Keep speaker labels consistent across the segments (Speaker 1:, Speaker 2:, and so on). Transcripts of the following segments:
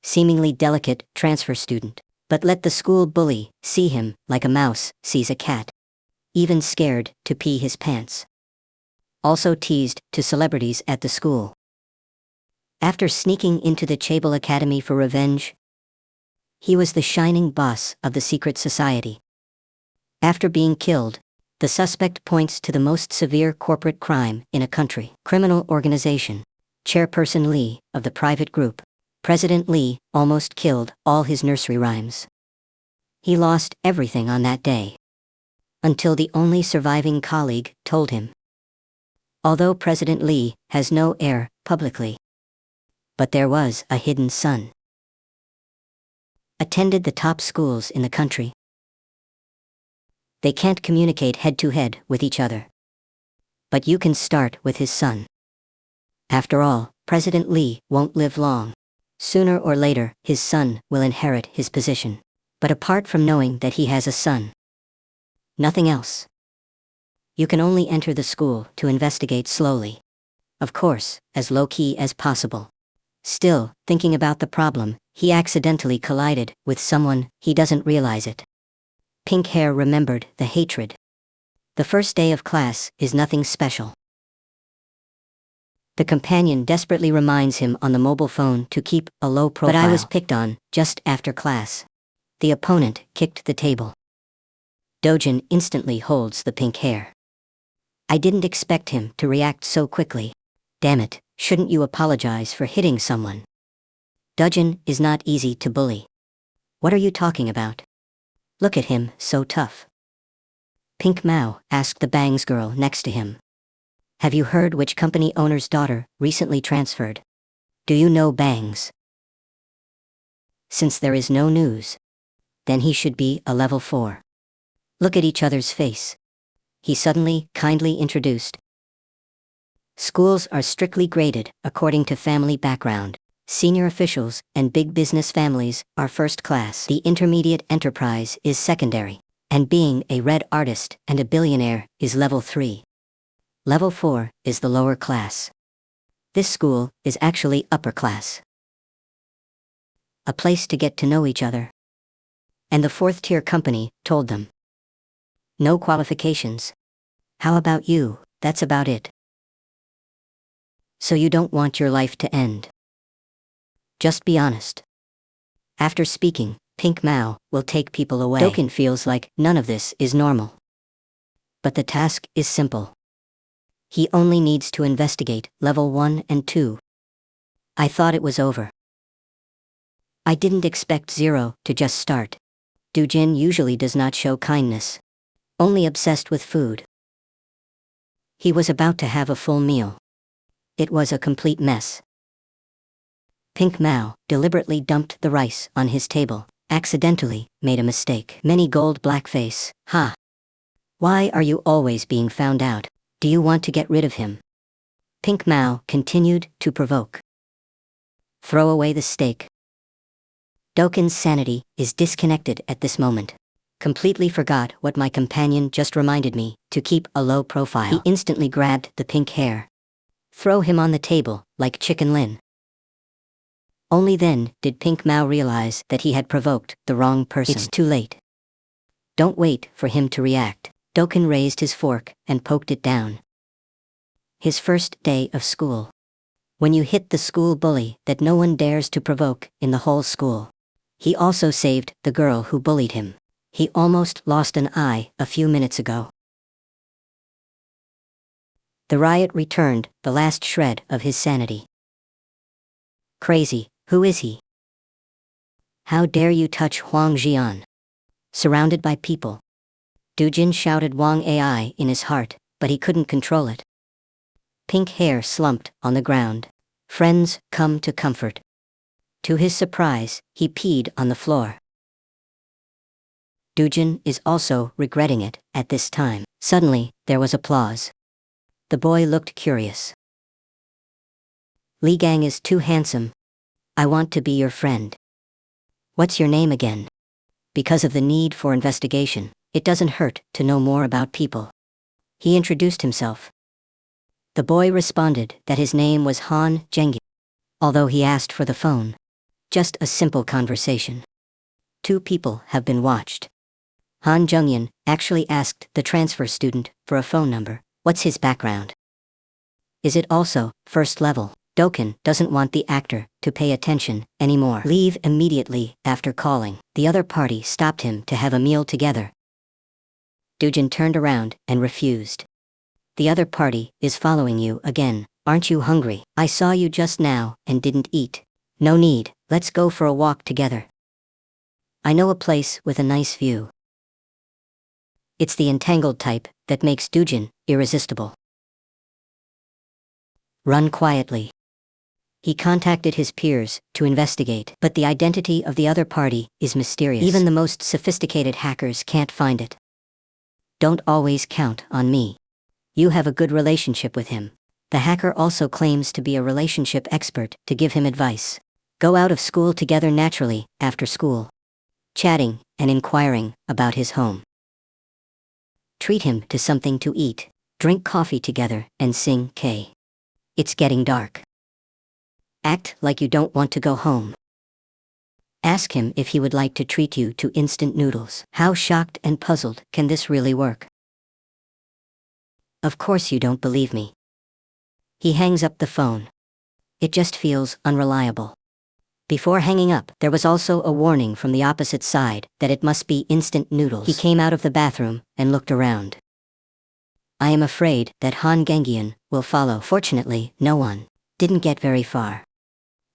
Speaker 1: seemingly delicate transfer student. But let the school bully see him like a mouse sees a cat. Even scared to pee his pants. Also teased to celebrities at the school. After sneaking into the Chable Academy for revenge, he was the shining boss of the secret society. After being killed, the suspect points to the most severe corporate crime in a country. Criminal organization. Chairperson Lee of the private group. President Lee almost killed all his nursery rhymes. He lost everything on that day. Until the only surviving colleague told him. Although President Lee has no heir publicly. But there was a hidden son. Attended the top schools in the country. They can't communicate head-to-head with each other. But you can start with his son. After all, President Lee won't live long. Sooner or later, his son will inherit his position. But apart from knowing that he has a son, nothing else. You can only enter the school to investigate slowly. Of course, as low-key as possible. Still, thinking about the problem, he accidentally collided with someone, he doesn't realize it. Pink Hair remembered the hatred. The first day of class is nothing special. The companion desperately reminds him on the mobile phone to keep a low profile. But I was picked on just after class. The opponent kicked the table. Dojin instantly holds the pink hair. I didn't expect him to react so quickly. Damn it, shouldn't you apologize for hitting someone? Dojin is not easy to bully. What are you talking about? Look at him, so tough. Pink Mao asked the Bangs girl next to him. Have you heard which company owner's daughter recently transferred? Do you know Bangs? Since there is no news, then he should be a level 4. Look at each other's face. He suddenly, kindly introduced. Schools are strictly graded according to family background. Senior officials and big business families are first class. The intermediate enterprise is secondary. And being a red artist and a billionaire is level 3. Level 4 is the lower class. This school is actually upper class. A place to get to know each other. And the 4th tier company told them. No qualifications. How about you? That's about it. So you don't want your life to end. Just be honest. After speaking, Pink Mao will take people away. Doken feels like none of this is normal. But the task is simple. He only needs to investigate level 1 and 2. I thought it was over. I didn't expect Zero to just start. Dojin usually does not show kindness. Only obsessed with food. He was about to have a full meal. It was a complete mess. Pink Mao deliberately dumped the rice on his table, accidentally made a mistake. Many gold blackface, ha. Why are you always being found out? Do you want to get rid of him? Pink Mao continued to provoke. Throw away the steak. Doken's sanity is disconnected at this moment. Completely forgot what my companion just reminded me, to keep a low profile. He instantly grabbed the pink hair. Throw him on the table, like Chicken Lin. Only then did Pink Mao realize that he had provoked the wrong person. It's too late. Don't wait for him to react. Doken raised his fork and poked it down. His first day of school. When you hit the school bully that no one dares to provoke in the whole school. He also saved the girl who bullied him. He almost lost an eye a few minutes ago. The riot returned the last shred of his sanity. Crazy, who is he? How dare you touch Huang Jian? Surrounded by people. Dojin shouted Wang Ai in his heart, but he couldn't control it. Pink hair slumped on the ground. Friends come to comfort. To his surprise, he peed on the floor. Dojin is also regretting it at this time. Suddenly, there was applause. The boy looked curious. Li Gang is too handsome. I want to be your friend. What's your name again? Because of the need for investigation, it doesn't hurt to know more about people. He introduced himself. The boy responded that his name was Han Zhengyi. Although he asked for the phone, Just a simple conversation. Two people have been watched. Han Jungyan actually asked the transfer student for a phone number. What's his background? Is it also first level? Dokkan doesn't want the actor to pay attention anymore. Leave immediately after calling. The other party stopped him to have a meal together. Dojin turned around and refused. The other party is following you again. Aren't you hungry? I saw you just now and didn't eat. No need, let's go for a walk together. I know a place with a nice view. It's the entangled type that makes Dojin irresistible. Run quietly. He contacted his peers to investigate, but the identity of the other party is mysterious. Even the most sophisticated hackers can't find it. Don't always count on me. You have a good relationship with him. The hacker also claims to be a relationship expert to give him advice. Go out of school together naturally after school, chatting and inquiring about his home. Treat him to something to eat, drink coffee together and sing K. It's getting dark. Act like you don't want to go home. Ask him if he would like to treat you to instant noodles. How shocked and puzzled can this really work? Of course you don't believe me. He hangs up the phone. It just feels unreliable. Before hanging up, there was also a warning from the opposite side that it must be instant noodles. He came out of the bathroom and looked around. I am afraid that Han Gengian will follow. Fortunately, no one didn't get very far.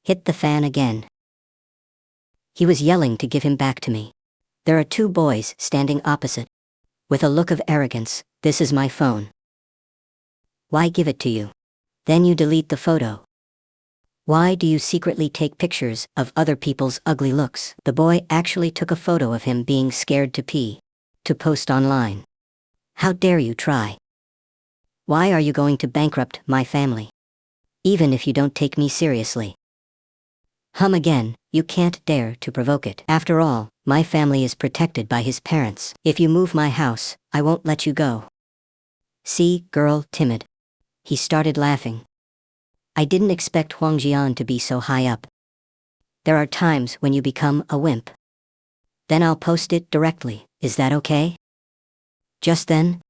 Speaker 1: Hit the fan again. He was yelling to give him back to me. There are two boys standing opposite. With a look of arrogance, this is my phone. Why give it to you? Then you delete the photo. Why do you secretly take pictures of other people's ugly looks? The boy actually took a photo of him being scared to pee, to post online. How dare you try? Why are you going to bankrupt my family? Even if you don't take me seriously. Again, you can't dare to provoke it. After all, my family is protected by his parents. If you move my house, I won't let you go. See, girl, timid. He started laughing. I didn't expect Huang Jian to be so high up. There are times when you become a wimp. Then I'll post it directly, is that okay? Just then,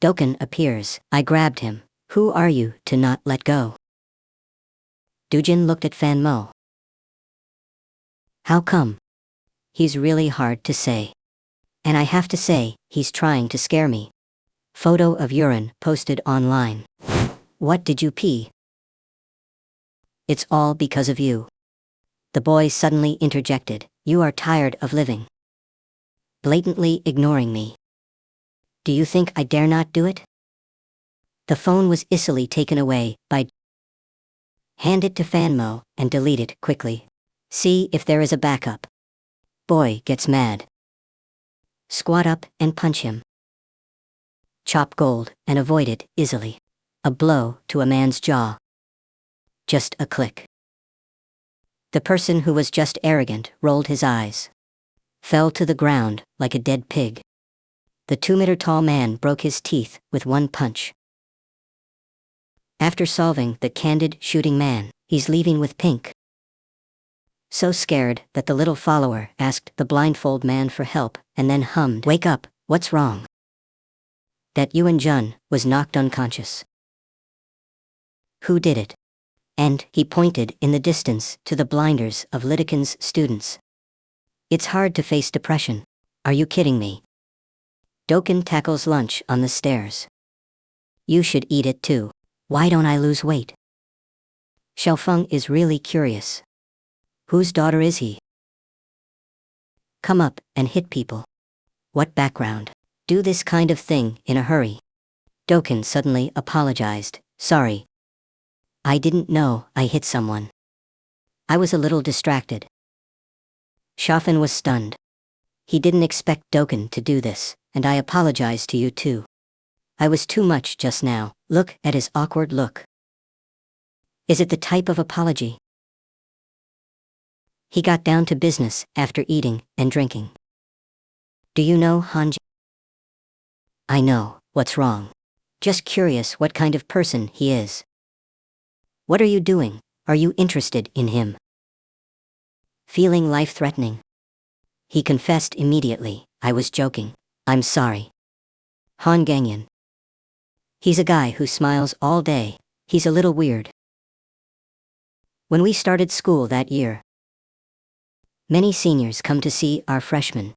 Speaker 1: Dokkan appears. I grabbed him. Who are you to not let go? Dojin looked at Fan Mo. How come? He's really hard to say. And I have to say, he's trying to scare me. Photo of urine posted online. What did you pee? It's all because of you. The boy suddenly interjected. You are tired of living. Blatantly ignoring me. Do you think I dare not do it? The phone was easily taken away by. Hand it to Fanmo and delete it quickly. See if there is a backup. Boy gets mad. Squat up and punch him. Chop gold and avoid it easily. A blow to a man's jaw. Just a click. The person who was just arrogant rolled his eyes. Fell to the ground like a dead pig. The 2-meter tall man broke his teeth with one punch. After solving the candid shooting man, he's leaving with Pink. So scared that the little follower asked the blindfold man for help and then hummed, "Wake up, what's wrong?" That Yuan Jun was knocked unconscious. Who did it? And he pointed in the distance to the blinders of Lidocan's students. It's hard to face depression. Are you kidding me? Dokkan tackles lunch on the stairs. You should eat it too. Why don't I lose weight? Xiaofeng is really curious. Whose daughter is he? Come up and hit people. What background? Do this kind of thing in a hurry. Dokkan suddenly apologized. Sorry. I didn't know I hit someone. I was a little distracted. Xiaofeng was stunned. He didn't expect Dokkan to do this, and I apologize to you too. I was too much just now. Look at his awkward look. Is it the type of apology? He got down to business after eating and drinking. Do you know Hanji? I know, what's wrong? Just curious what kind of person he is. What are you doing? Are you interested in him? feeling life-threatening. He confessed immediately, "I was joking. I'm sorry." Han Gangyan. He's a guy who smiles all day. He's a little weird. When we started school that year, many seniors come to see our freshmen.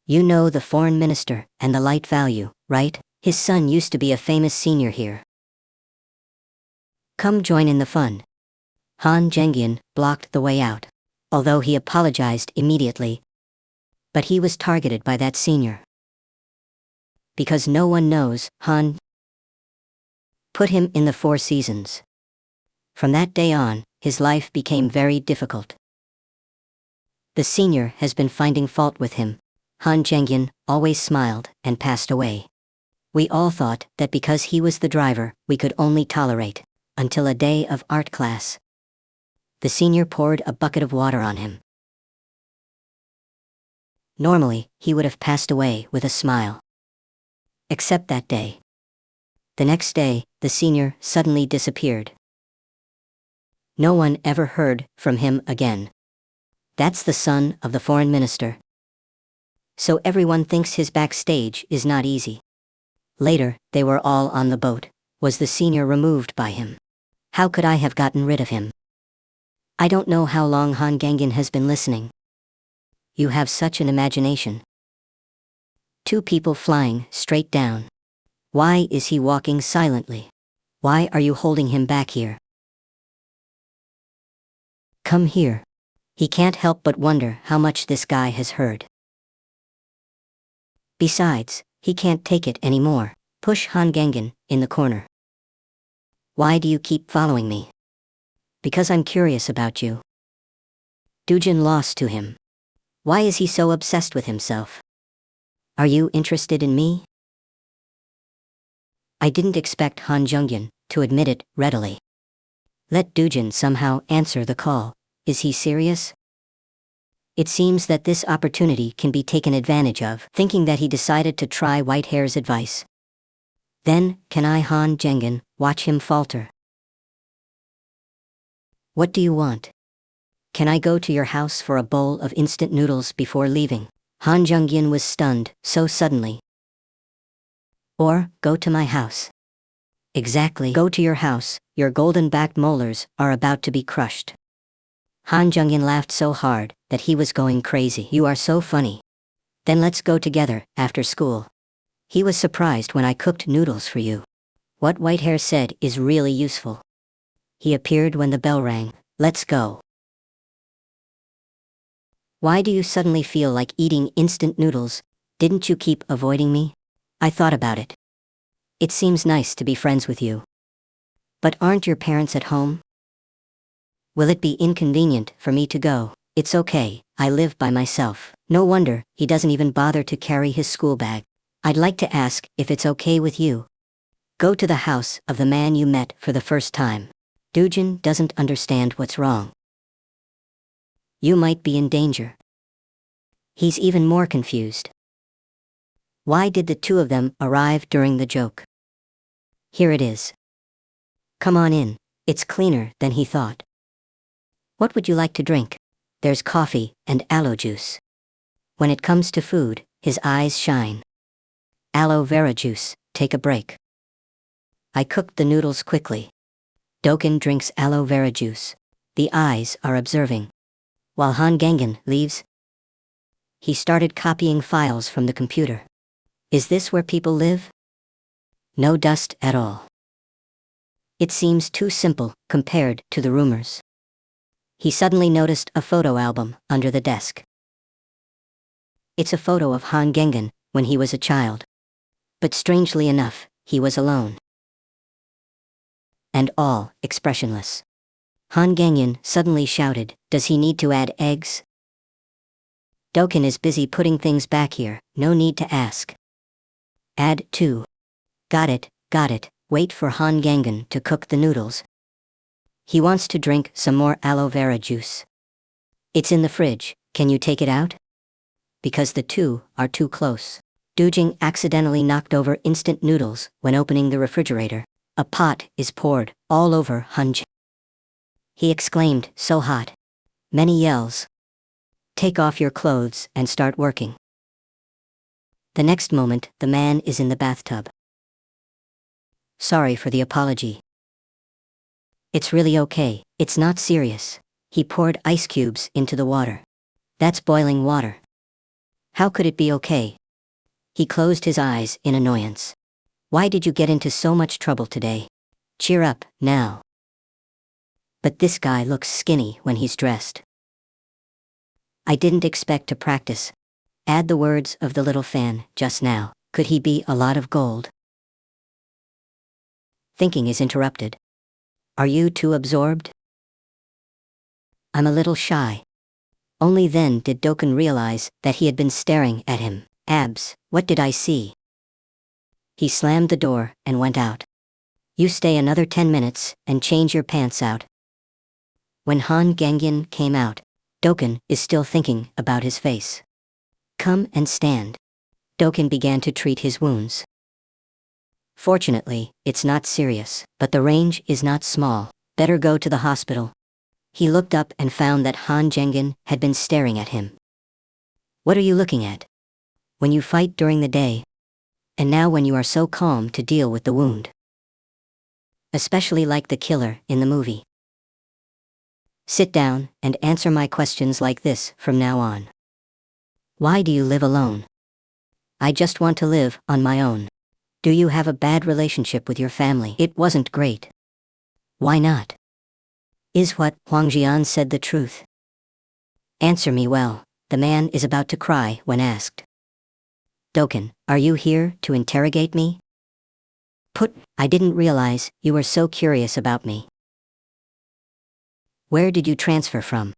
Speaker 1: You know the foreign minister and the light value, right? His son used to be a famous senior here. Come join in the fun. Han Gangyan blocked the way out, although he apologized immediately. But he was targeted by that senior. Because no one knows, Han put him in the Four Seasons. From that day on, his life became very difficult. The senior has been finding fault with him. Han Gangyan always smiled and passed away. We all thought that because he was the driver, we could only tolerate, until a day of art class. The senior poured a bucket of water on him. Normally, he would have passed away with a smile. Except that day. The next day, the senior suddenly disappeared. No one ever heard from him again. That's the son of the foreign minister. So everyone thinks his backstage is not easy. Later, they were all on the boat. Was the senior removed by him? How could I have gotten rid of him? I don't know how long Han Gangyan has been listening. You have such an imagination. Two people flying straight down. Why is he walking silently? Why are you holding him back here? Come here. He can't help but wonder how much this guy has heard. Besides, he can't take it anymore. Push Han Gangyan in the corner. Why do you keep following me? Because I'm curious about you. Dojin lost to him. Why is he so obsessed with himself? Are you interested in me? I didn't expect Han Gangyan to admit it readily. Let Dojin somehow answer the call. Is he serious? It seems that this opportunity can be taken advantage of, thinking that he decided to try Whitehair's advice. Then, can I Han Gangyan watch him falter? What do you want? Can I go to your house for a bowl of instant noodles before leaving? Han Gangyan was stunned so suddenly. Or, go to my house. Exactly. Go to your house, your golden-backed molars are about to be crushed. Han Gangyan laughed so hard that he was going crazy. You are so funny. Then let's go together after school. He was surprised when I cooked noodles for you. What Whitehair said is really useful. He appeared when the bell rang. Let's go. Why do you suddenly feel like eating instant noodles? Didn't you keep avoiding me? I thought about it. It seems nice to be friends with you. But aren't your parents at home? Will it be inconvenient for me to go? It's okay, I live by myself. No wonder he doesn't even bother to carry his school bag. I'd like to ask if it's okay with you. Go to the house of the man you met for the first time. Dojin doesn't understand what's wrong. You might be in danger. He's even more confused. Why did the two of them arrive during the joke? Here it is. Come on in, it's cleaner than he thought. What would you like to drink? There's coffee and aloe juice. When it comes to food, his eyes shine. Aloe vera juice, take a break. I cooked the noodles quickly. Dokkan drinks aloe vera juice. The eyes are observing. While Han Gangyan leaves, he started copying files from the computer. Is this where people live? No dust at all. It seems too simple compared to the rumors. He suddenly noticed a photo album under the desk. It's a photo of Han Gangyan when he was a child. But strangely enough, he was alone. And all expressionless. Han Gangyan suddenly shouted, "Does he need to add eggs?" Dokkan is busy putting things back here, no need to ask. Add 2. Got it, wait for Han Gangyan to cook the noodles. He wants to drink some more aloe vera juice. It's in the fridge, can you take it out? Because the two are too close. Dojin accidentally knocked over instant noodles when opening the refrigerator. A pot is poured all over Han Gangyan. He exclaimed, so hot. Many yells. Take off your clothes and start working. The next moment, the man is in the bathtub. Sorry for the apology. It's really okay, it's not serious. He poured ice cubes into the water. That's boiling water. How could it be okay? He closed his eyes in annoyance. Why did you get into so much trouble today? Cheer up, now. But this guy looks skinny when he's dressed. I didn't expect to practice. Add the words of the little fan just now. Could he be a lot of gold? Thinking is interrupted. Are you too absorbed? I'm a little shy. Only then did Dokkan realize that he had been staring at him. Abs, what did I see? He slammed the door and went out. You stay another 10 minutes and change your pants out. When Han Gangyan came out, Dokkan is still thinking about his face. Come and stand. Dokkan began to treat his wounds. Fortunately, it's not serious, but the range is not small. Better go to the hospital. He looked up and found that Han Gangyan had been staring at him. What are you looking at? When you fight during the day, and now when you are so calm to deal with the wound. Especially like the killer in the movie. Sit down and answer my questions like this from now on. Why do you live alone? I just want to live on my own. Do you have a bad relationship with your family? It wasn't great. Why not? Is what Huang Jian said the truth? Answer me well. The man is about to cry when asked. Dokkan, are you here to interrogate me? I didn't realize you were so curious about me. Where did you transfer from?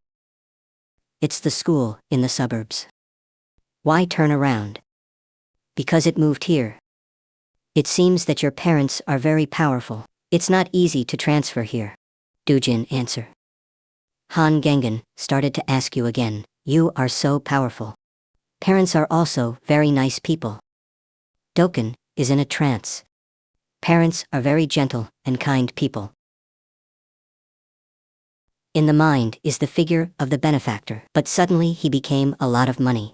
Speaker 1: It's the school in the suburbs. Why turn around? Because it moved here. It seems that your parents are very powerful. It's not easy to transfer here. Dujin answer. Han Gangyan started to ask you again. You are so powerful. Parents are also very nice people. Dokkan is in a trance. Parents are very gentle and kind people. In the mind is the figure of the benefactor, but suddenly he became a lot of money.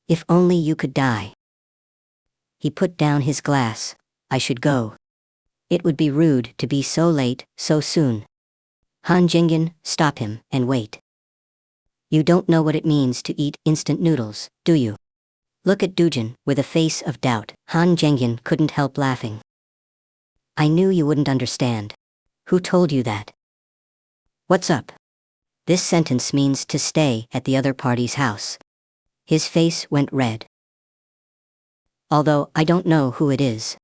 Speaker 1: If only you could die. He put down his glass. I should go. It would be rude to be so late, so soon. Han Gangyan, stop him and wait. You don't know what it means to eat instant noodles, do you? Look at Dujin with a face of doubt. Han Gangyan couldn't help laughing. I knew you wouldn't understand. Who told you that? What's up? This sentence means to stay at the other party's house. His face went red. Although I don't know who it is.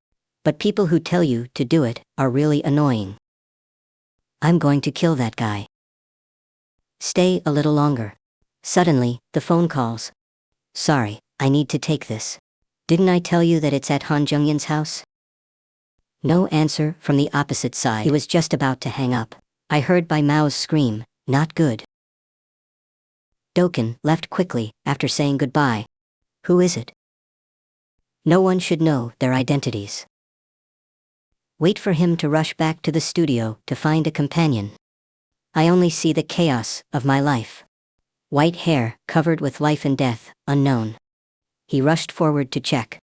Speaker 1: But people who tell you to do it are really annoying. I'm going to kill that guy. Stay a little longer. Suddenly, the phone calls. Sorry, I need to take this. Didn't I tell you that it's at Han Jungyan's house? No answer from the opposite side. He was just about to hang up. I heard Bai Mao's scream, not good. Dokkan left quickly after saying goodbye. Who is it? No one should know their identities. Wait for him to rush back to the studio to find a companion. I only see the chaos of my life. White hair covered with life and death, unknown. He rushed forward to check.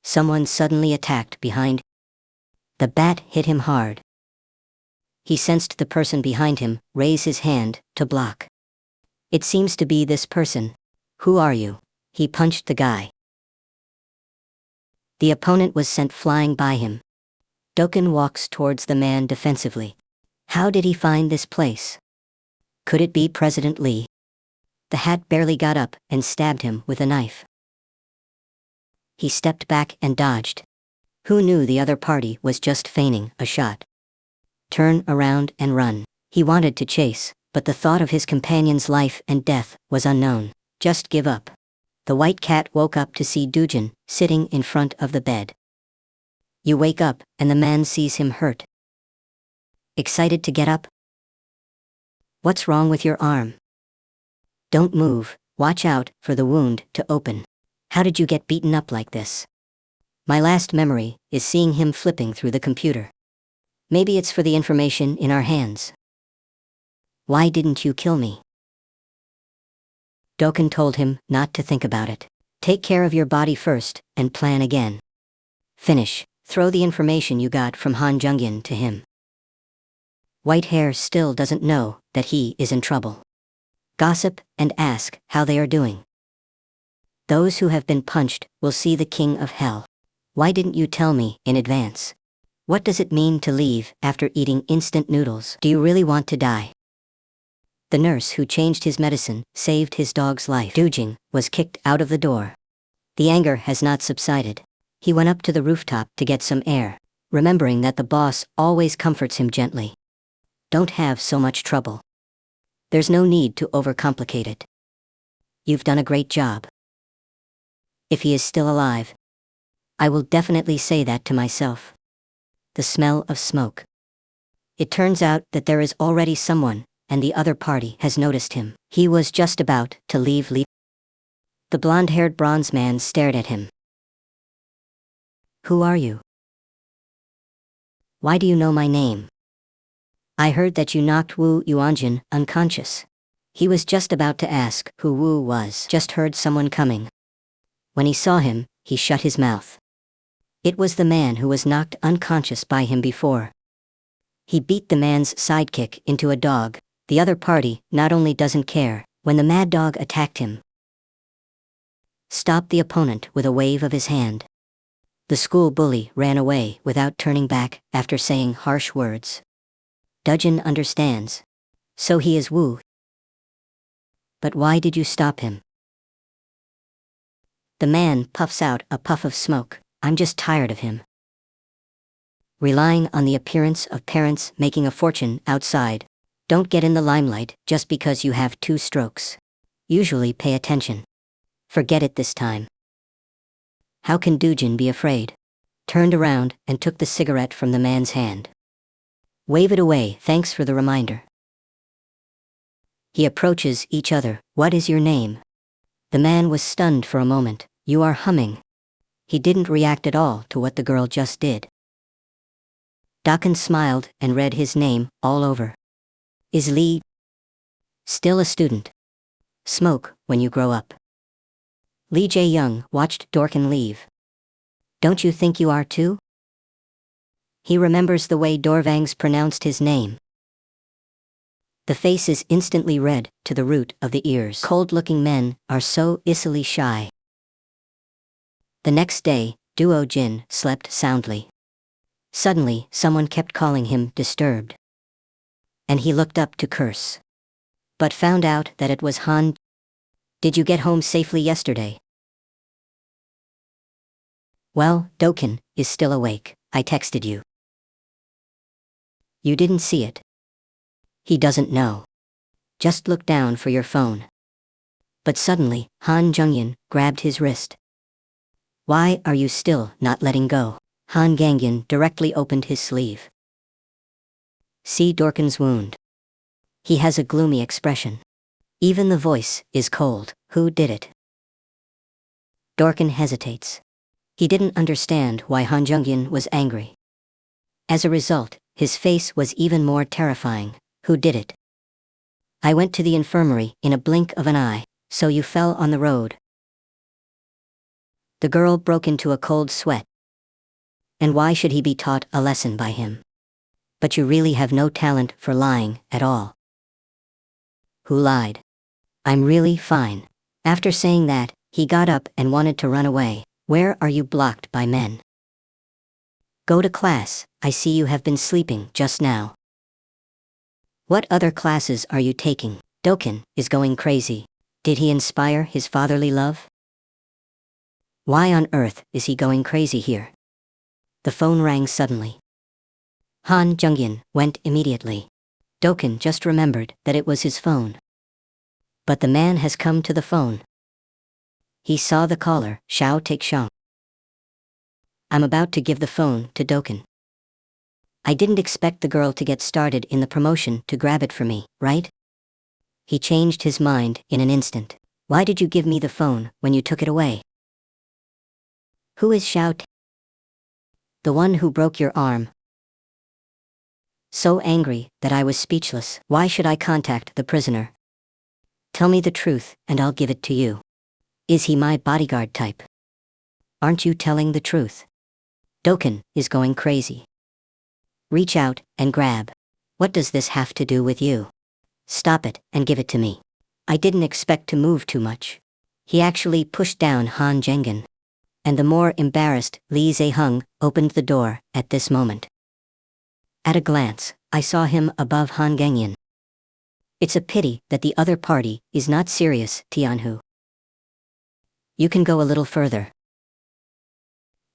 Speaker 1: Someone suddenly attacked behind. The bat hit him hard. He sensed the person behind him raise his hand to block. It seems to be this person. Who are you? He punched the guy. The opponent was sent flying by him. Dokkan walks towards the man defensively. How did he find this place? Could it be President Lee? The hat barely got up and stabbed him with a knife. He stepped back and dodged. Who knew the other party was just feigning a shot? Turn around and run. He wanted to chase, but the thought of his companion's life and death was unknown. Just give up. The white cat woke up to see Dujin sitting in front of the bed. You wake up, and the man sees him hurt. Excited to get up? What's wrong with your arm? Don't move, watch out for the wound to open. How did you get beaten up like this? My last memory is seeing him flipping through the computer. Maybe it's for the information in our hands. Why didn't you kill me? Dokkan told him not to think about it. Take care of your body first, and plan again. Finish. Throw the information you got from Han Jungin to him. White Hair still doesn't know that he is in trouble. Gossip and ask how they are doing. Those who have been punched will see the King of Hell. Why didn't you tell me in advance? What does it mean to leave after eating instant noodles? Do you really want to die? The nurse who changed his medicine saved his dog's life. Dujing was kicked out of the door. The anger has not subsided. He went up to the rooftop to get some air, remembering that the boss always comforts him gently. Don't have so much trouble. There's no need to overcomplicate it. You've done a great job. If he is still alive, I will definitely say that to myself. The smell of smoke. It turns out that there is already someone, and the other party has noticed him. He was just about to leave. The blonde-haired bronze man stared at him. Who are you? Why do you know my name? I heard that you knocked Wu Yuanjin unconscious. He was just about to ask who Wu was. Just heard someone coming. When he saw him, he shut his mouth. It was the man who was knocked unconscious by him before. He beat the man's sidekick into a dog. The other party not only doesn't care, when the mad dog attacked him, stopped the opponent with a wave of his hand. The school bully ran away without turning back after saying harsh words. Dujin understands. So he is Wu. But why did you stop him? The man puffs out a puff of smoke. I'm just tired of him. Relying on the appearance of parents making a fortune outside. Don't get in the limelight just because you have 2 strokes. Usually pay attention. Forget it this time. How can Dujin be afraid? Turned around and took the cigarette from the man's hand. Wave it away, thanks for the reminder. He approaches each other. What is your name? The man was stunned for a moment. You are humming. He didn't react at all to what the girl just did. Dokkan smiled and read his name all over. Is Li still a student? Smoke when you grow up. Lee Jae-young watched Dorkin leave. Don't you think you are too? He remembers the way Dorvangs pronounced his name. The face is instantly red to the root of the ears. Cold-looking men are so easily shy. The next day, Duo Jin slept soundly. Suddenly, someone kept calling him disturbed. And he looked up to curse. But found out that it was Han. Did you get home safely yesterday? Well, Dokkan is still awake. I texted you. You didn't see it. He doesn't know. Just look down for your phone. But suddenly, Han Jungyin grabbed his wrist. Why are you still not letting go? Han Gangyan directly opened his sleeve. See Dorkin's wound. He has a gloomy expression. Even the voice is cold. Who did it? Dorkin hesitates. He didn't understand why Han Jungyan was angry. As a result, his face was even more terrifying. Who did it? I went to the infirmary in a blink of an eye. So you fell on the road. The girl broke into a cold sweat. And why should he be taught a lesson by him? But you really have no talent for lying at all. Who lied? I'm really fine. After saying that, he got up and wanted to run away. Where are you blocked by men? Go to class. I see you have been sleeping just now. What other classes are you taking? Dokkan is going crazy. Did he inspire his fatherly love? Why on earth is he going crazy here? The phone rang suddenly. Han Jungyin went immediately. Dokkan just remembered that it was his phone. But the man has come to the phone. He saw the caller, Xiao Taexiang. I'm about to give the phone to Dokkan. I didn't expect the girl to get started in the promotion to grab it for me, right? He changed his mind in an instant. Why did you give me the phone when you took it away? Who is Xiao? The one who broke your arm. So angry that I was speechless. Why should I contact the prisoner? Tell me the truth, and I'll give it to you. Is he my bodyguard type? Aren't you telling the truth? Doken is going crazy. Reach out and grab. What does this have to do with you? Stop it and give it to me. I didn't expect to move too much. He actually pushed down Han Jengen. And the more embarrassed Lee Zae-hung opened the door at this moment. At a glance, I saw him above Han Gengyan. It's a pity that the other party is not serious, Tianhu. You can go a little further.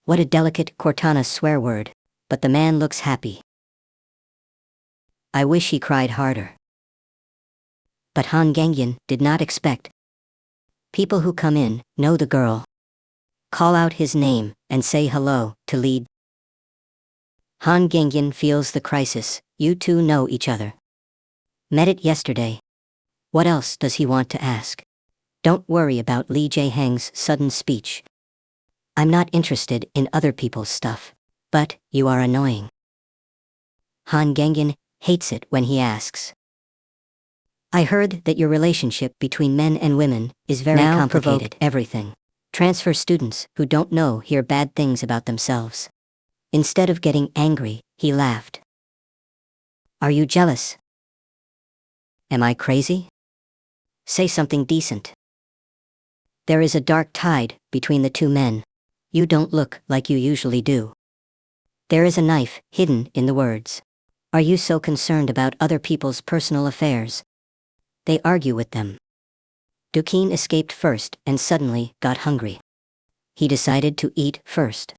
Speaker 1: What a delicate Cortana swear word, but the man looks happy. I wish he cried harder. But Han Gengyan did not expect. People who come in know the girl. Call out his name and say hello to lead. Han Gengyan feels the crisis. You two know each other. Met it yesterday. What else does he want to ask? Don't worry about Lee Jae-hang's sudden speech. I'm not interested in other people's stuff, but you are annoying. Han Gengyan hates it when he asks. I heard that your relationship between men and women is very complicated. Everything. Transfer students who don't know hear bad things about themselves. Instead of getting angry, he laughed. Are you jealous? Am I crazy? Say something decent. There is a dark tide between the two men. You don't look like you usually do. There is a knife hidden in the words. Are you so concerned about other people's personal affairs? They argue with them. Dukin escaped first and suddenly got hungry. He decided to eat first.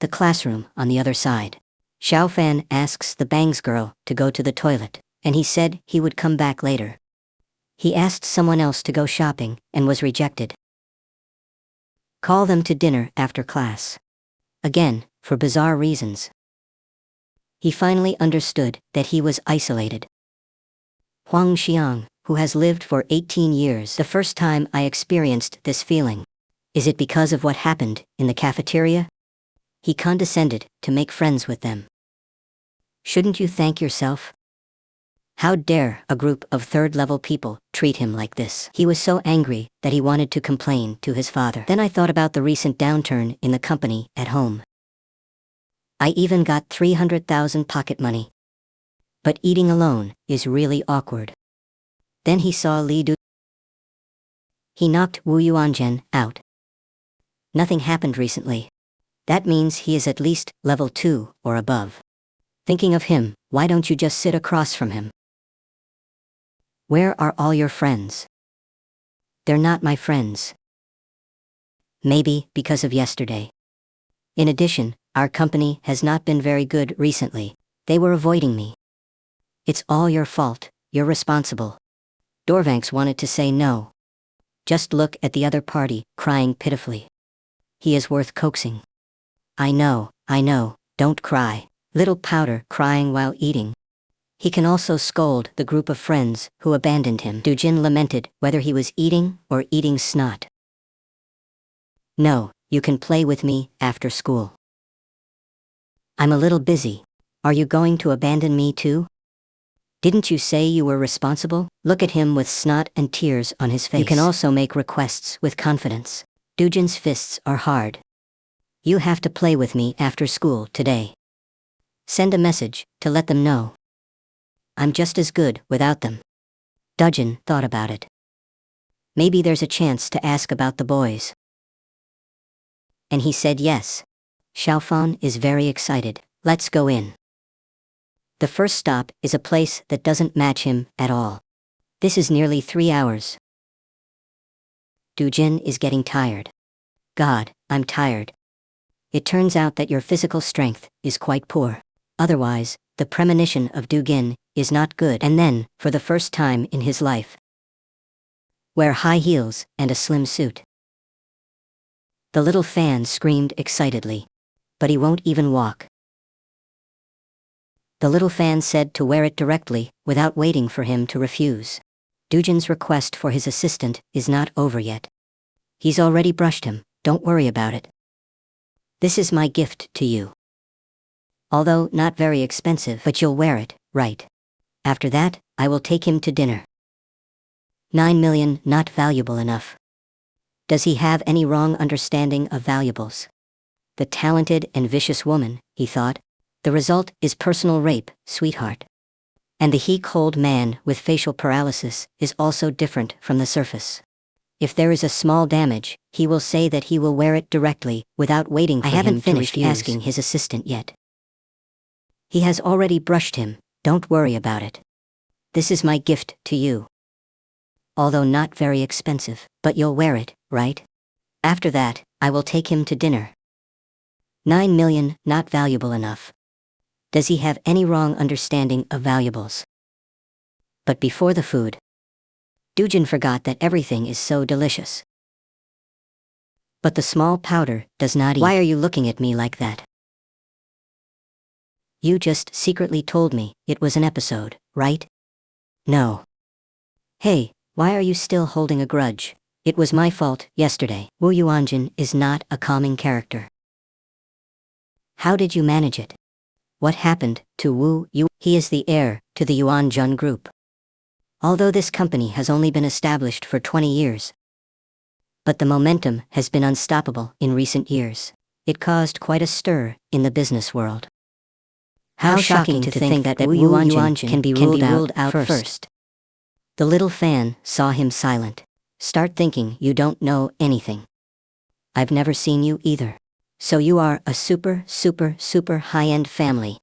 Speaker 1: The classroom on the other side. Xiaofan asks the Bangs girl to go to the toilet, and he said he would come back later. He asked someone else to go shopping and was rejected. Call them to dinner after class. Again, for bizarre reasons. He finally understood that he was isolated. Huang Xiang, who has lived for 18 years, the first time I experienced this feeling. Is it because of what happened in the cafeteria? He condescended to make friends with them. Shouldn't you thank yourself? How dare a group of third-level people treat him like this? He was so angry that he wanted to complain to his father. Then I thought about the recent downturn in the company at home. I even got 300,000 pocket money. But eating alone is really awkward. Then he saw Li Du. He knocked Wu Yuanzhen out. Nothing happened recently. That means he is at least level 2 or above. Thinking of him, why don't you just sit across from him? Where are all your friends? They're not my friends. Maybe because of yesterday. In addition, our company has not been very good recently. They were avoiding me. It's all your fault, you're responsible. Dorvanx wanted to say no. Just look at the other party, crying pitifully. He is worth coaxing. I know, don't cry. Little Powder crying while eating. He can also scold the group of friends who abandoned him. Dujin lamented whether he was eating or eating snot. No, you can play with me after school. I'm a little busy. Are you going to abandon me too? Didn't you say you were responsible? Look at him with snot and tears on his face. You can also make requests with confidence. Dujin's fists are hard. You have to play with me after school today. Send a message to let them know. I'm just as good without them. Dujin thought about it. Maybe there's a chance to ask about the boys. And he said yes. Xiaofan is very excited. Let's go in. The first stop is a place that doesn't match him at all. This is nearly 3 hours. Dujin is getting tired. God, I'm tired. It turns out that your physical strength is quite poor. Otherwise, the premonition of Dugin is not good. And then, for the first time in his life, wear high heels and a slim suit. The little fan screamed excitedly. But he won't even walk. The little fan said to wear it directly, without waiting for him to refuse. Dujin's request for his assistant is not over yet. He's already brushed him, don't worry about it. This is my gift to you. Although not very expensive, but you'll wear it, right? After that, I will take him to dinner. 9 million not valuable enough. Does he have any wrong understanding of valuables? The talented and vicious woman, he thought. The result is personal rape, sweetheart. And the he-cold man with facial paralysis is also different from the surface. If there is a small damage, he will say that he will wear it directly, without waiting for him to refuse. I haven't finished asking his assistant yet. He has already brushed him, don't worry about it. This is my gift to you. Although not very expensive, but you'll wear it, right? After that, I will take him to dinner. 9 million, not valuable enough. Does he have any wrong understanding of valuables? But before the food, Dojin forgot that everything is so delicious. But the small powder does not eat. Why are you looking at me like that? You just secretly told me it was an episode, right? No. Hey, why are you still holding a grudge? It was my fault yesterday. Wu Yuanjin is not a calming character. How did you manage it? What happened to Wu Yu? He is the heir to the Yuanjun group. Although this company has only been established for 20 years. But the momentum has been unstoppable in recent years. It caused quite a stir in the business world. How shocking to think that Wu Yuanjin can be ruled out first. The little fan saw him silent. Start thinking you don't know anything. I've never seen you either. So you are a super high-end family.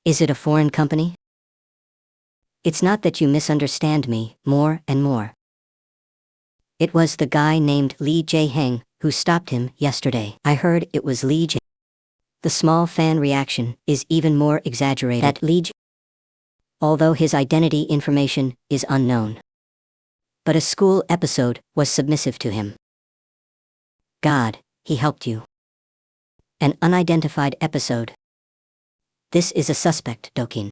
Speaker 1: Is it a foreign company? It's not that you misunderstand me more and more. It was the guy named Li Jaeheng who stopped him yesterday. I heard it was Li Jaeheng. The small fan reaction is even more exaggerated. That Li Jaeheng, although his identity information is unknown. But a school episode was submissive to him. God, he helped you. An unidentified episode. This is a suspect, Dokin.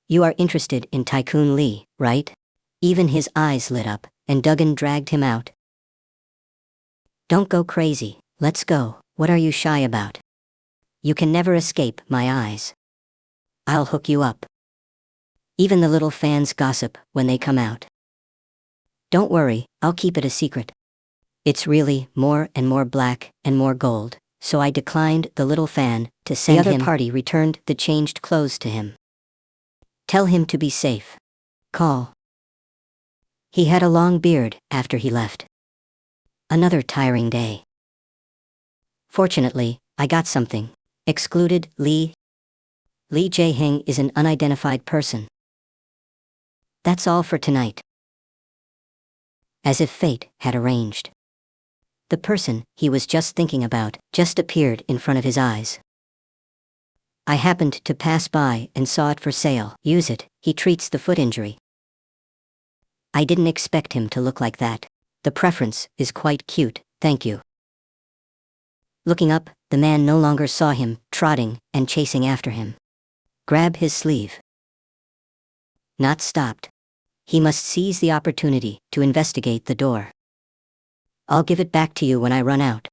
Speaker 1: You are interested in Tycoon Lee, right? Even his eyes lit up, and Duggan dragged him out. Don't go crazy, let's go. What are you shy about? You can never escape my eyes. I'll hook you up. Even the little fans gossip when they come out. Don't worry, I'll keep it a secret. It's really more and more black and more gold, so I declined the little fan to send him. The other party returned the changed clothes to him. Tell him to be safe. Call. He had a long beard after he left. Another tiring day. Fortunately, I got something. Excluded Li. Li Jaeheng is an unidentified person. That's all for tonight. As if fate had arranged. The person he was just thinking about just appeared in front of his eyes. I happened to pass by and saw it for sale. Use it, he treats the foot injury. I didn't expect him to look like that. The preference is quite cute, thank you. Looking up, the man no longer saw him, trotting and chasing after him. Grab his sleeve. Not stopped. He must seize the opportunity to investigate the door. I'll give it back to you when I run out.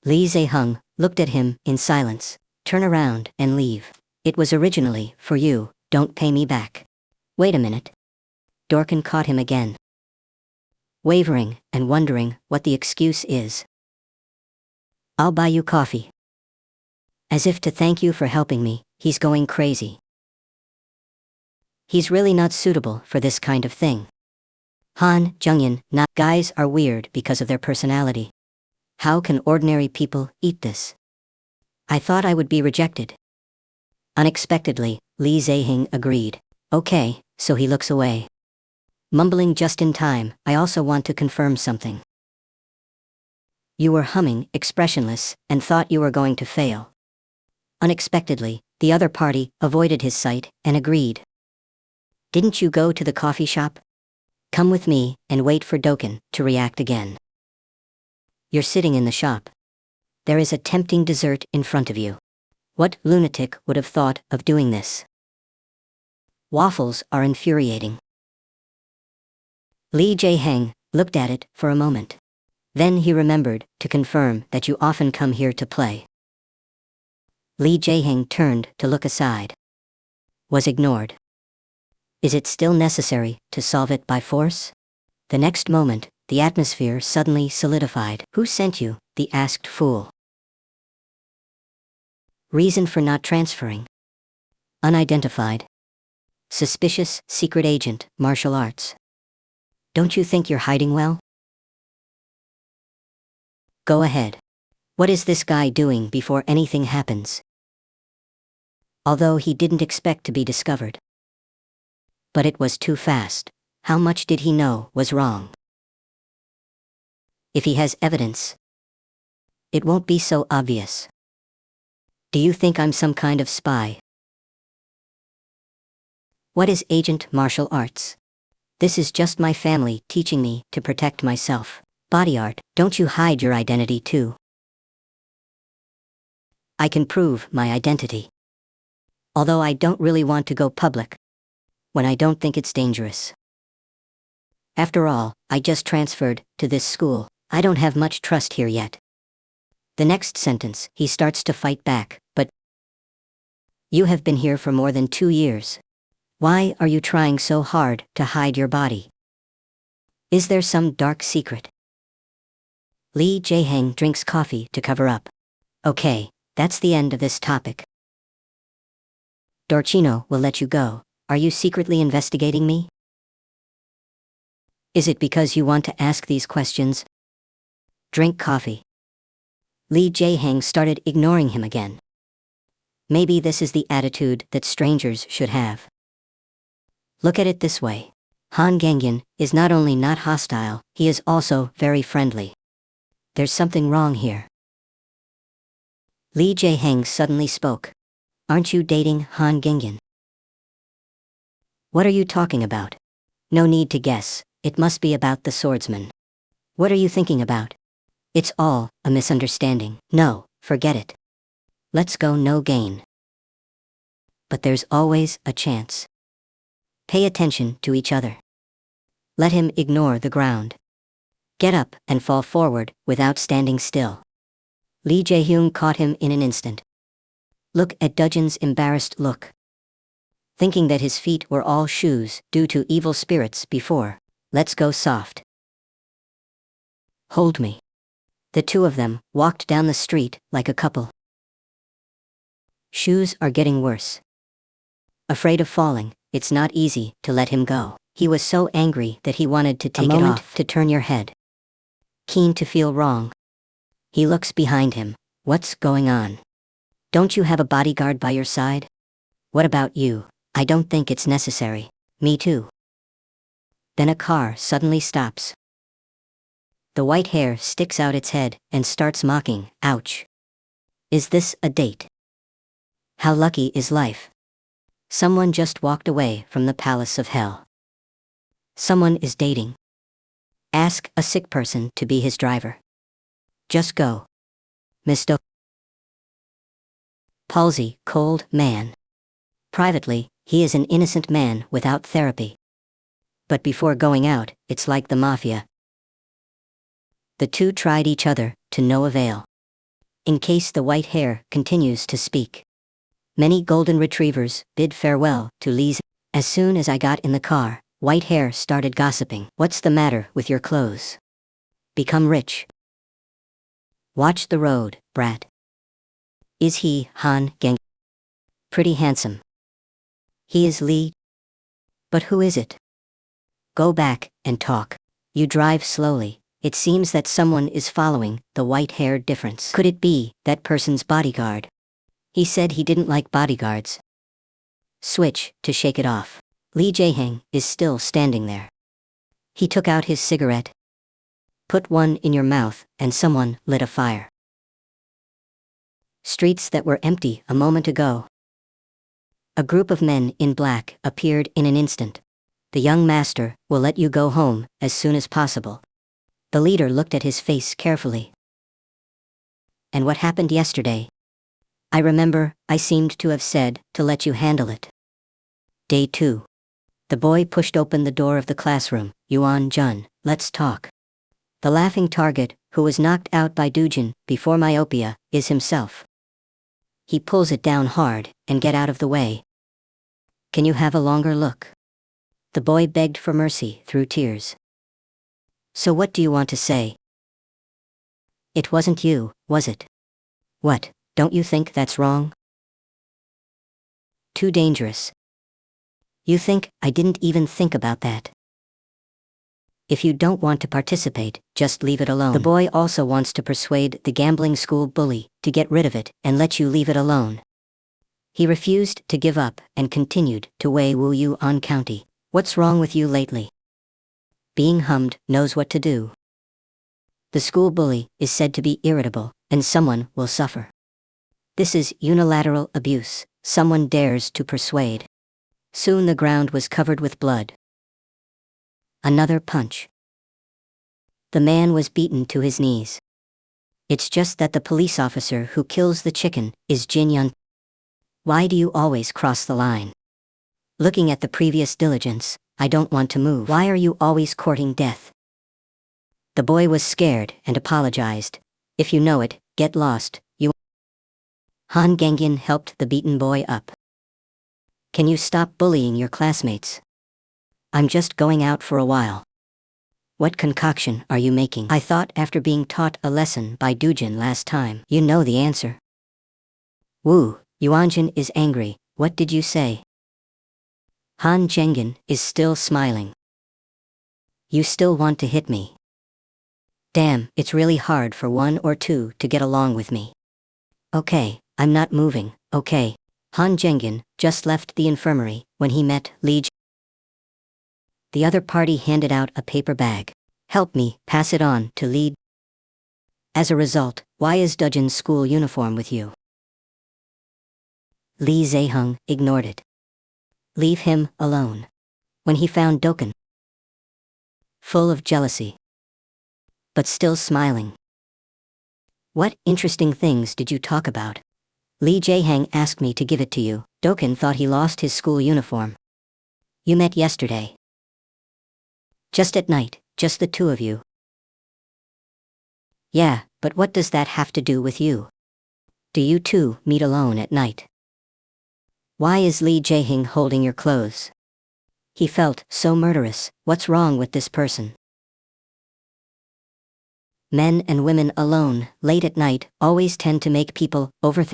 Speaker 1: Li Zeheng looked at him in silence. Turn around and leave. It was originally for you, don't pay me back. Wait a minute. Dorkin caught him again. Wavering and wondering what the excuse is. I'll buy you coffee. As if to thank you for helping me, he's going crazy. He's really not suitable for this kind of thing. Han, Jungyan, not guys are weird because of their personality. How can ordinary people eat this? I thought I would be rejected. Unexpectedly, Li Zeheng agreed. Okay, so he looks away. Mumbling just in time, I also want to confirm something. You were humming, expressionless, and thought you were going to fail. Unexpectedly, the other party avoided his sight and agreed. Didn't you go to the coffee shop? Come with me and wait for Dokin to react again. You're sitting in the shop. There is a tempting dessert in front of you. What lunatic would have thought of doing this? Waffles are infuriating. Li Jaeheng looked at it for a moment. Then he remembered to confirm that you often come here to play. Li Jaeheng turned to look aside. Was ignored. Is it still necessary to solve it by force? The next moment, the atmosphere suddenly solidified. Who sent you? The asked fool. Reason for not transferring. Unidentified. Suspicious, secret agent, martial arts. Don't you think you're hiding well? Go ahead. What is this guy doing before anything happens? Although he didn't expect to be discovered. But it was too fast. How much did he know was wrong? If he has evidence, it won't be so obvious. Do you think I'm some kind of spy? What is agent martial arts? This is just my family teaching me to protect myself. Body art, don't you hide your identity too? I can prove my identity. Although I don't really want to go public. When I don't think it's dangerous. After all, I just transferred to this school. I don't have much trust here yet. The next sentence, he starts to fight back, but you have been here for more than 2 years. Why are you trying so hard to hide your body? Is there some dark secret? Lee Jae-hang drinks coffee to cover up. Okay, that's the end of this topic. Dorchino will let you go. Are you secretly investigating me? Is it because you want to ask these questions? Drink coffee. Lee Jae-hang started ignoring him again. Maybe this is the attitude that strangers should have. Look at it this way. Han Gangyan is not only not hostile, he is also very friendly. There's something wrong here. Lee Jae-hang suddenly spoke. Aren't you dating Han Gangyan? What are you talking about? No need to guess, it must be about the swordsman. What are you thinking about? It's all a misunderstanding. No, forget it. Let's go no gain. But there's always a chance. Pay attention to each other. Let him ignore the ground. Get up and fall forward without standing still. Lee Jae-hyun caught him in an instant. Look at Dujin's embarrassed look. Thinking that his feet were all shoes due to evil spirits before. Let's go soft. Hold me. The two of them walked down the street like a couple. Shoes are getting worse. Afraid of falling, it's not easy to let him go. He was so angry that he wanted to take it off. To turn your head. Keen to feel wrong. He looks behind him. What's going on? Don't you have a bodyguard by your side? What about you? I don't think it's necessary. Me too. Then a car suddenly stops. The white hair sticks out its head and starts mocking. Ouch. Is this a date? How lucky is life? Someone just walked away from the palace of hell. Someone is dating. Ask a sick person to be his driver. Just go. Mr. Palsy, cold man. Privately, he is an innocent man without therapy. But before going out, it's like the mafia. The two tried each other, to no avail. In case the white hair continues to speak. Many golden retrievers bid farewell to Lee's. As soon as I got in the car, white hair started gossiping. What's the matter with your clothes? Become rich. Watch the road, brat. Is he Han Gang? Pretty handsome. He is Lee. But who is it? Go back and talk. You drive slowly. It seems that someone is following the white-haired difference. Could it be that person's bodyguard? He said he didn't like bodyguards. Switch to shake it off. Lee Jae-hang is still standing there. He took out his cigarette. Put one in your mouth, and someone lit a fire. Streets that were empty a moment ago. A group of men in black appeared in an instant. The young master will let you go home as soon as possible. The leader looked at his face carefully. And what happened yesterday? I remember, I seemed to have said to let you handle it. Day 2. The boy pushed open the door of the classroom. Yuan Jun, let's talk. The laughing target, who was knocked out by Dujin before myopia, is himself. He pulls it down hard, and get out of the way. Can you have a longer look? The boy begged for mercy through tears. So what do you want to say? It wasn't you, was it? What, don't you think that's wrong? Too dangerous. You think I didn't even think about that? If you don't want to participate, just leave it alone. The boy also wants to persuade the gambling school bully to get rid of it and let you leave it alone. He refused to give up and continued to woo you on county. What's wrong with you lately? Being hummed knows what to do. The school bully is said to be irritable, and someone will suffer. This is unilateral abuse. Someone dares to persuade. Soon the ground was covered with blood. Another punch. The man was beaten to his knees. It's just that the police officer who kills the chicken is Jin Yun. Why do you always cross the line? Looking at the previous diligence, I don't want to move. Why are you always courting death? The boy was scared and apologized. If you know it, get lost, you. Han Gengin helped the beaten boy up. Can you stop bullying your classmates? I'm just going out for a while. What concoction are you making? I thought after being taught a lesson by Dujin last time, you know the answer. Woo, Yuanjin is angry. What did you say? Han Zhengen is still smiling. You still want to hit me? Damn, it's really hard for one or two to get along with me. Okay, I'm not moving, okay. Han Zhengen just left the infirmary when he met Li. The other party handed out a paper bag. Help me pass it on to Li. As a result, why is Dujin's school uniform with you? Li Zeheng ignored it. Leave him alone. When he found Doken, full of jealousy, but still smiling. What interesting things did you talk about? Li Zeheng asked me to give it to you. Doken thought he lost his school uniform. You met yesterday. Just at night, just the two of you. Yeah, but what does that have to do with you? Do you two meet alone at night? Why is Li Zeheng holding your clothes? He felt so murderous. What's wrong with this person? Men and women alone, late at night, always tend to make people overthink.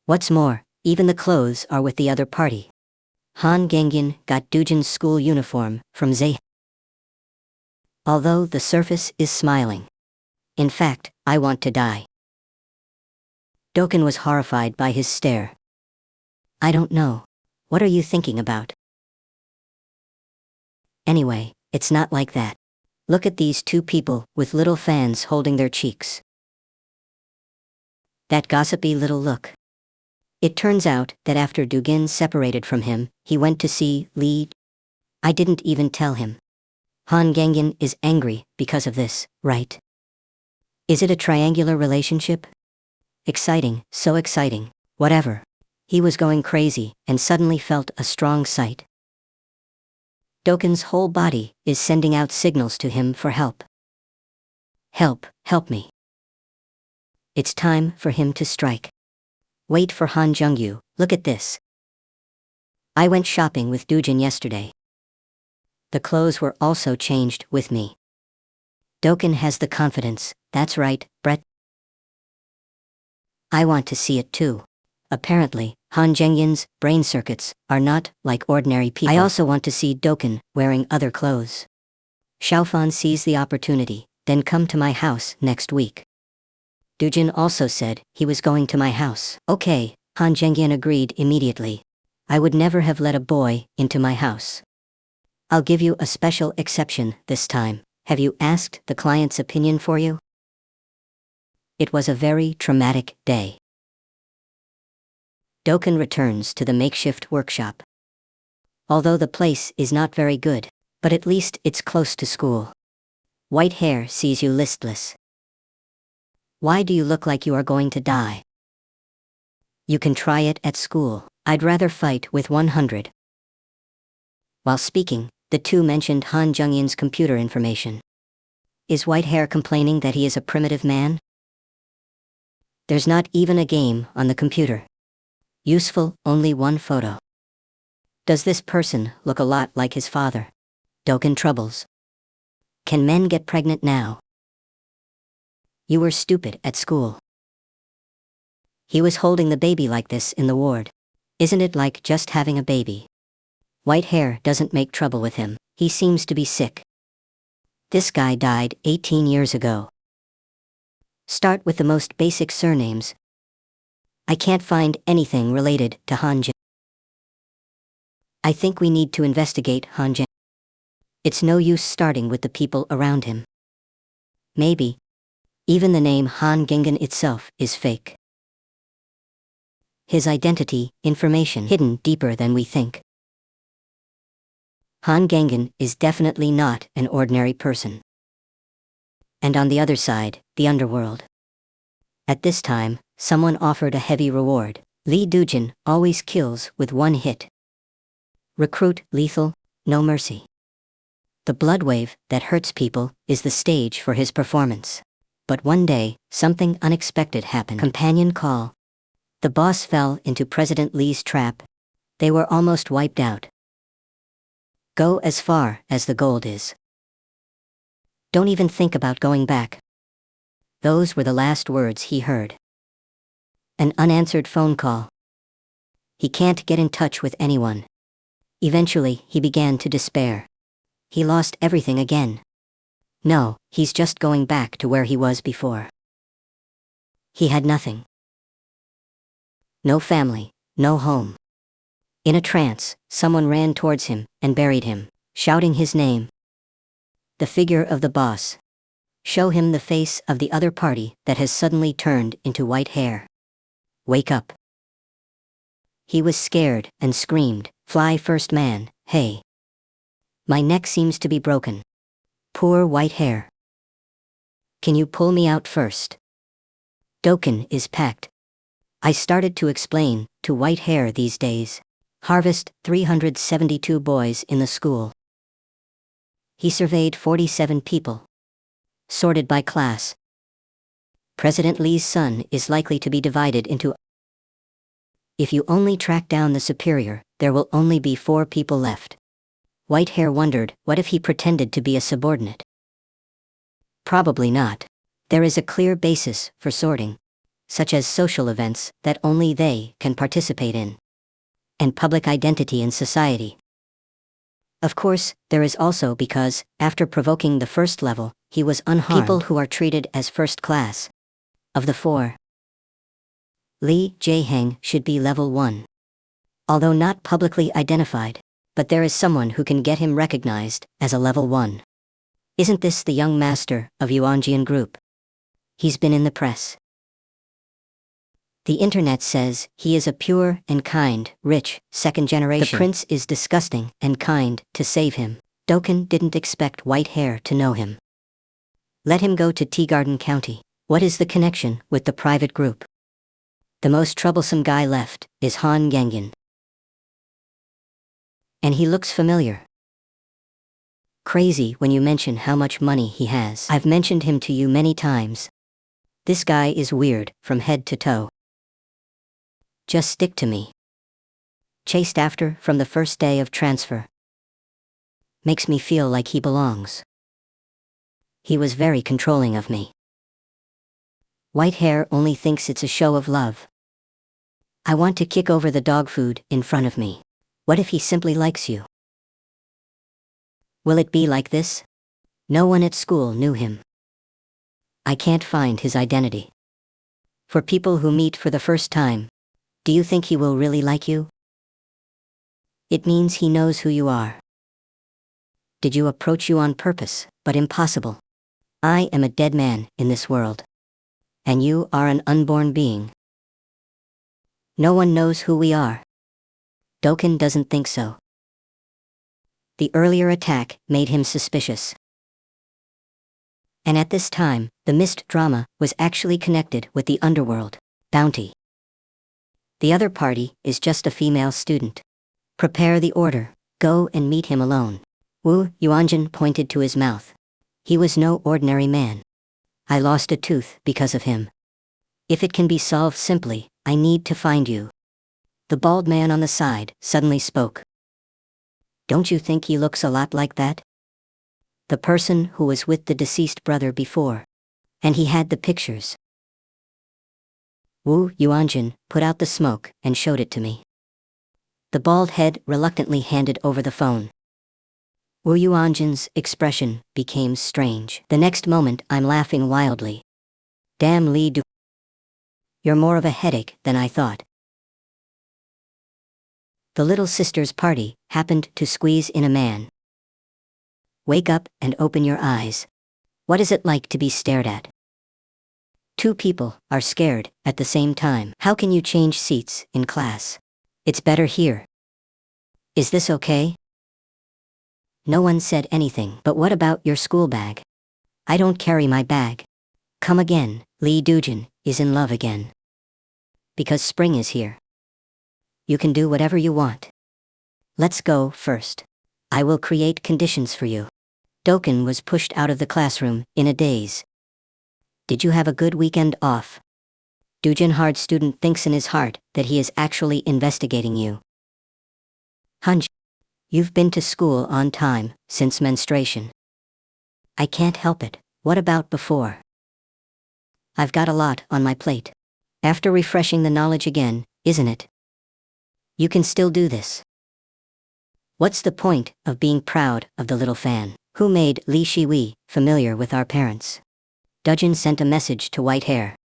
Speaker 1: What's more, even the clothes are with the other party. Han Gengin got Dujin's school uniform from Zhe. Although the surface is smiling. In fact, I want to die. Doken was horrified by his stare. I don't know. What are you thinking about? Anyway, it's not like that. Look at these two people with little fans holding their cheeks. That gossipy little look. It turns out that after Dugin separated from him, he went to see Li. I didn't even tell him. Han Gengin is angry because of this, right? Is it a triangular relationship? Exciting, so exciting, whatever. He was going crazy and suddenly felt a strong sight. Doken's whole body is sending out signals to him for help. Help, help me. It's time for him to strike. Wait for Han Jungyu, look at this. I went shopping with Dujin yesterday. The clothes were also changed with me. Doken has the confidence, that's right, Brett. I want to see it too. Apparently, Han Zhengyin's brain circuits are not like ordinary people. I also want to see Doken wearing other clothes. Xiaofan sees the opportunity, then come to my house next week. Dujin also said he was going to my house. Okay, Han Zhengyin agreed immediately. I would never have let a boy into my house. I'll give you a special exception this time. Have you asked the client's opinion for you? It was a very traumatic day. Doken returns to the makeshift workshop. Although the place is not very good, but at least it's close to school. White hair sees you listless. Why do you look like you are going to die? You can try it at school. I'd rather fight with 100. While speaking, the two mentioned Han Zhengyin's computer information. Is White Hair complaining that he is a primitive man? There's not even a game on the computer. Useful, only one photo. Does this person look a lot like his father? Doken troubles. Can men get pregnant now? You were stupid at school. He was holding the baby like this in the ward. Isn't it like just having a baby? White hair doesn't make trouble with him. He seems to be sick. This guy died 18 years ago. Start with the most basic surnames. I can't find anything related to Hanjin. I think we need to investigate Hanjin. It's no use starting with the people around him. Maybe. Even the name Han Gengen itself is fake. His identity, information hidden deeper than we think. Han Gengen is definitely not an ordinary person. And on the other side, the underworld. At this time, someone offered a heavy reward. Lee Dujin always kills with one hit. Recruit, lethal, no mercy. The blood wave that hurts people is the stage for his performance. But one day, something unexpected happened. Companion call. The boss fell into President Lee's trap. They were almost wiped out. Go as far as the gold is. Don't even think about going back. Those were the last words he heard. An unanswered phone call. He can't get in touch with anyone. Eventually, he began to despair. He lost everything again. No, he's just going back to where he was before. He had nothing. No family, no home. In a trance, someone ran towards him and buried him, shouting his name. The figure of the boss. Show him the face of the other party that has suddenly turned into white hair. Wake up. He was scared and screamed, "Fly first man, hey. My neck seems to be broken. Poor white hair. Can you pull me out first?" Doken is packed. I started to explain to white hair these days. Harvest 372 boys in the school. He surveyed 47 people. Sorted by class. President Lee's son is likely to be divided into. If you only track down the superior, there will only be 4 people left. White hair wondered, what if he pretended to be a subordinate? Probably not. There is a clear basis for sorting, such as social events that only they can participate in, and public identity in society. Of course, there is also because, after provoking the first level, he was unharmed. People who are treated as first class. Of the 4, Lee Jae-hang should be level 1. Although not publicly identified, but there is someone who can get him recognized as a level 1. Isn't this the young master of Yuanjian Group? He's been in the press. The internet says he is a pure and kind, rich, second generation. The prince is disgusting and kind to save him. Doken didn't expect white hair to know him. Let him go to Teagarden County. What is the connection with the private group? The most troublesome guy left is Han Gengen. And he looks familiar. Crazy when you mention how much money he has. I've mentioned him to you many times. This guy is weird from head to toe. Just stick to me. Chased after from the first day of transfer. Makes me feel like he belongs. He was very controlling of me. White hair only thinks it's a show of love. I want to kick over the dog food in front of me. What if he simply likes you? Will it be like this? No one at school knew him. I can't find his identity. For people who meet for the first time, do you think he will really like you? It means he knows who you are. Did you approach you on purpose, but impossible? I am a dead man in this world. And you are an unborn being. No one knows who we are. Doken doesn't think so. The earlier attack made him suspicious. And at this time, the mist drama was actually connected with the underworld, bounty. The other party is just a female student. Prepare the order, go and meet him alone. Wu Yuanjin pointed to his mouth. He was no ordinary man. I lost a tooth because of him. If it can be solved simply, I need to find you. The bald man on the side suddenly spoke. Don't you think he looks a lot like that? The person who was with the deceased brother before. And he had the pictures. Wu Yuanjin put out the smoke and showed it to me. The bald head reluctantly handed over the phone. Wu Yuanjin's expression became strange. The next moment I'm laughing wildly. Damn Li Du. You're more of a headache than I thought. The little sister's party happened to squeeze in a man. Wake up and open your eyes. What is it like to be stared at? Two people are scared at the same time. How can you change seats in class? It's better here. Is this okay? No one said anything. But what about your school bag? I don't carry my bag. Come again. Li Dujin is in love again. Because spring is here. You can do whatever you want. Let's go first. I will create conditions for you. Doken was pushed out of the classroom in a daze. Did you have a good weekend off? Dujin hard student thinks in his heart that he is actually investigating you. Hunj. You've been to school on time since menstruation. I can't help it. What about before? I've got a lot on my plate. After refreshing the knowledge again, isn't it? You can still do this. What's the point of being proud of the little fan who made Li Shiwei familiar with our parents? Dujin sent a message to White Hair.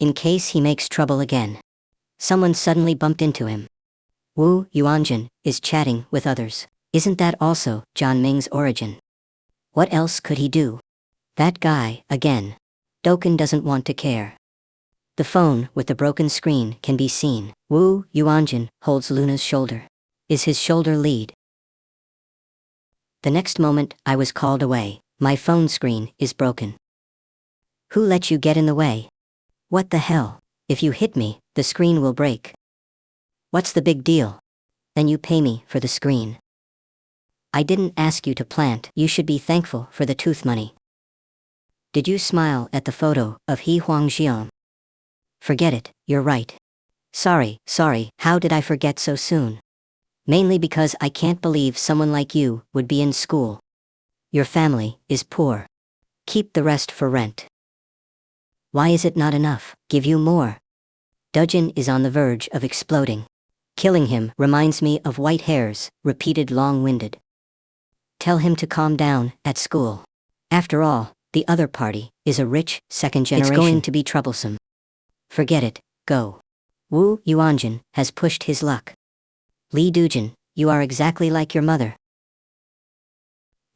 Speaker 1: In case he makes trouble again. Someone suddenly bumped into him. Wu Yuanjin is chatting with others. Isn't that also John Ming's origin? What else could he do? That guy, again. Doken doesn't want to care. The phone with the broken screen can be seen. Wu Yuanjin holds Luna's shoulder. Is his shoulder lead? The next moment I was called away. My phone screen is broken. Who let you get in the way? What the hell? If you hit me, the screen will break. What's the big deal? Then you pay me for the screen. I didn't ask you to plant. You should be thankful for the tooth money. Did you smile at the photo of He Huangjian? Forget it, you're right. Sorry, how did I forget so soon? Mainly because I can't believe someone like you would be in school. Your family is poor. Keep the rest for rent. Why is it not enough? Give you more. Dujin is on the verge of exploding. Killing him reminds me of White Hair's repeated long-winded. Tell him to calm down at school. After all, the other party is a rich second generation. It's going to be troublesome. Forget it, go. Wu Yuanjin has pushed his luck. Li Dujin, you are exactly like your mother.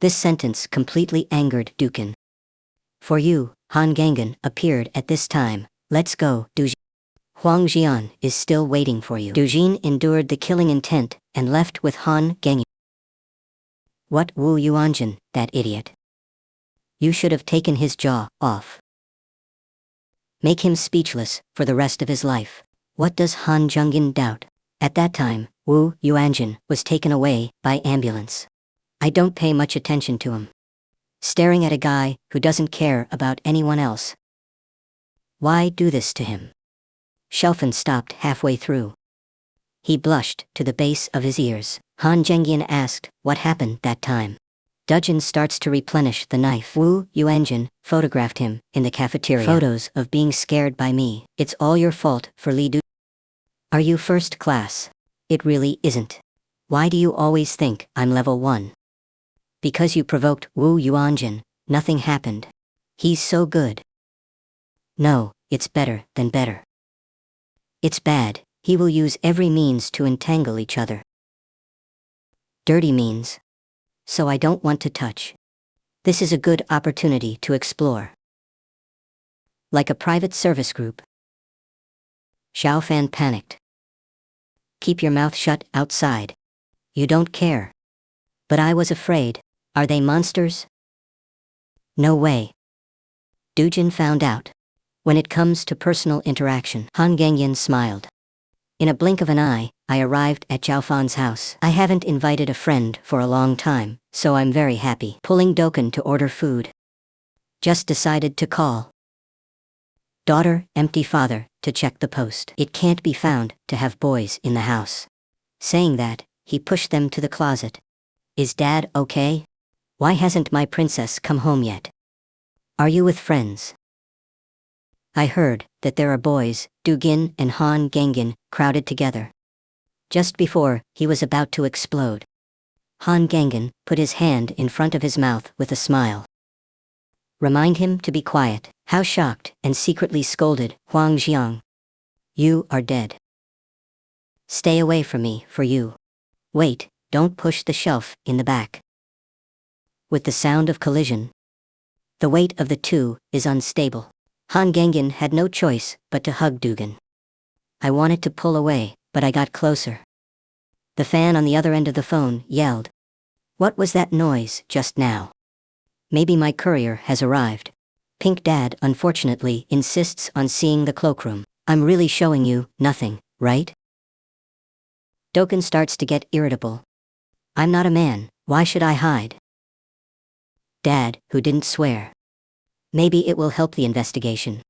Speaker 1: This sentence completely angered Dukin. For you, Han Gangan appeared at this time. Let's go, Dujin. Huang Jian is still waiting for you. Dujin endured the killing intent and left with Han Gangan. What, Wu Yuanjin, that idiot? You should have taken his jaw off. Make him speechless for the rest of his life. What does Han Jungin doubt? At that time, Wu Yuanjin was taken away by ambulance. I don't pay much attention to him. Staring at a guy who doesn't care about anyone else. Why do this to him? Shelfen stopped halfway through. He blushed to the base of his ears. Han Zhengian asked what happened that time. Dujin starts to replenish the knife. Wu Yuanjin photographed him in the cafeteria. Photos of being scared by me. It's all your fault for Li Du. Are you first class? It really isn't. Why do you always think I'm level 1? Because you provoked Wu Yuanjin, nothing happened. He's so good. No, it's better than better. It's bad, he will use every means to entangle each other. Dirty means. So I don't want to touch. This is a good opportunity to explore. Like a private service group. Xiao Fan panicked. Keep your mouth shut outside. You don't care. But I was afraid. Are they monsters? No way. Dujin found out. When it comes to personal interaction, Han Gangyan smiled. In a blink of an eye, I arrived at Zhao Fan's house. I haven't invited a friend for a long time, so I'm very happy. Pulling Doken to order food. Just decided to call. Daughter, empty father, to check the post. It can't be found to have boys in the house. Saying that, he pushed them to the closet. Is Dad okay? Why hasn't my princess come home yet? Are you with friends? I heard that there are boys, Dugin and Han Gangin, crowded together. Just before he was about to explode, Han Gangin put his hand in front of his mouth with a smile. Remind him to be quiet. How shocked and secretly scolded Huang Xiang. You are dead. Stay away from me, for you. Wait, don't push the shelf in the back. With the sound of collision, the weight of the two is unstable. Han Gangin had no choice but to hug Dugin. I wanted to pull away, but I got closer. The fan on the other end of the phone yelled. What was that noise just now? Maybe my courier has arrived. Pink Dad unfortunately insists on seeing the cloakroom. I'm really showing you nothing, right? Doken starts to get irritable. I'm not a man, why should I hide? Dad, who didn't swear. Maybe it will help the investigation.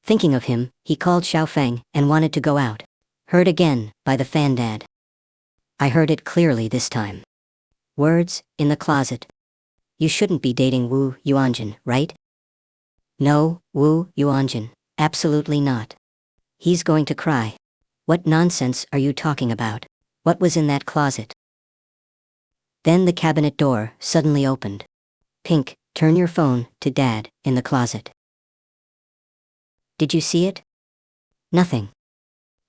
Speaker 1: Thinking of him, he called Xiaofeng and wanted to go out. Heard again, by the fan dad. I heard it clearly this time. Words, in the closet. You shouldn't be dating Wu Yuanjin, right? No, Wu Yuanjin, absolutely not. He's going to cry. What nonsense are you talking about? What was in that closet? Then the cabinet door suddenly opened. Pink, turn your phone to Dad, in the closet. Did you see it? Nothing.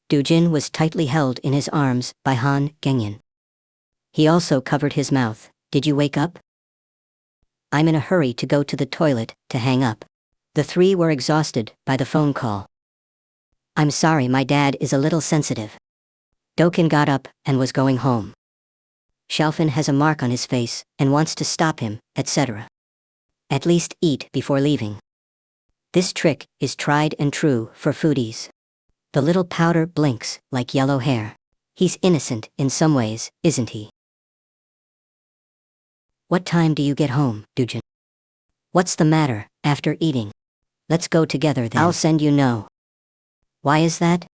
Speaker 1: Dujin was tightly held in his arms by Han Gengyin. He also covered his mouth. Did you wake up? I'm in a hurry to go to the toilet to hang up. The three were exhausted by the phone call. I'm sorry, my dad is a little sensitive. Doken got up and was going home. Xiaofan has a mark on his face and wants to stop him, etc. At least eat before leaving. This trick is tried and true for foodies. The little powder blinks like yellow hair. He's innocent in some ways, isn't he? What time do you get home, Dujin? What's the matter, after eating? Let's go together then. I'll send you no. Why is that?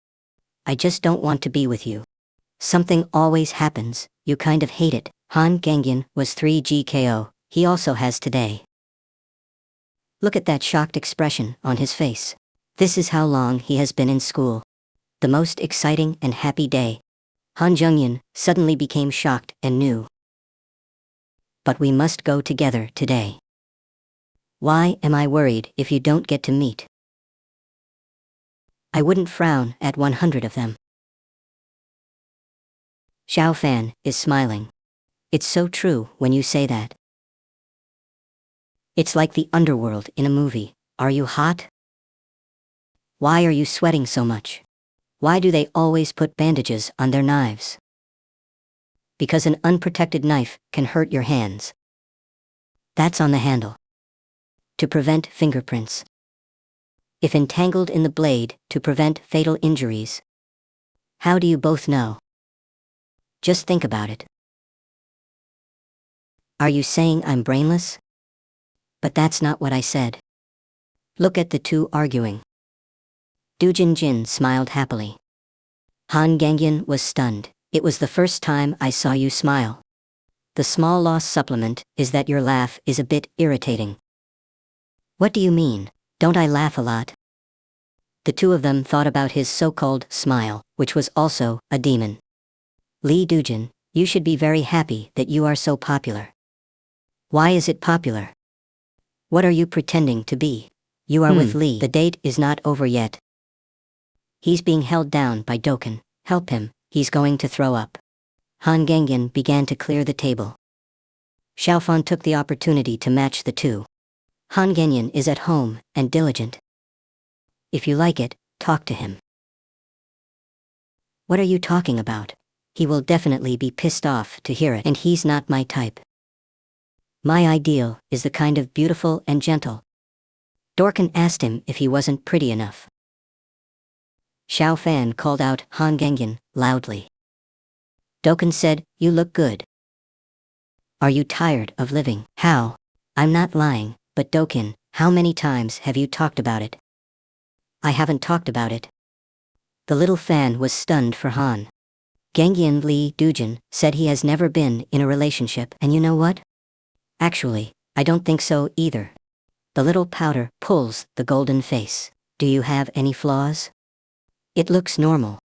Speaker 1: I just don't want to be with you. Something always happens, you kind of hate it. Han Gangyan was 3 GKO, he also has today. Look at that shocked expression on his face. This is how long he has been in school. The most exciting and happy day. Han Jungyan suddenly became shocked and knew. But we must go together today. Why am I worried if you don't get to meet? I wouldn't frown at 100 of them. Xiao Fan is smiling. It's so true when you say that. It's like the underworld in a movie. Are you hot? Why are you sweating so much? Why do they always put bandages on their knives? Because an unprotected knife can hurt your hands. That's on the handle. To prevent fingerprints. If entangled in the blade, to prevent fatal injuries. How do you both know? Just think about it. Are you saying I'm brainless? But that's not what I said. Look at the two arguing. Dujin Jin smiled happily. Han Gangyan was stunned. It was the first time I saw you smile. The small loss supplement is that your laugh is a bit irritating. What do you mean? Don't I laugh a lot? The two of them thought about his so-called smile, which was also a demon. Li Dujin, you should be very happy that you are so popular. Why is it popular? What are you pretending to be? You are with Li. The date is not over yet. He's being held down by Doken. Help him, he's going to throw up. Han Gangyan began to clear the table. Xiaofan took the opportunity to match the two. Han Gangyan is at home and diligent. If you like it, talk to him. What are you talking about? He will definitely be pissed off to hear it, and he's not my type. My ideal is the kind of beautiful and gentle. Dorkin asked him if he wasn't pretty enough. Xiao Fan called out Han Gangyan loudly. Doken said, you look good. Are you tired of living? How? I'm not lying, but Doken, how many times have you talked about it? I haven't talked about it. The little fan was stunned for Han. Gangian Lee Dujin said he has never been in a relationship, and you know what? Actually, I don't think so either. The little powder pulls the golden face. Do you have any flaws? It looks normal.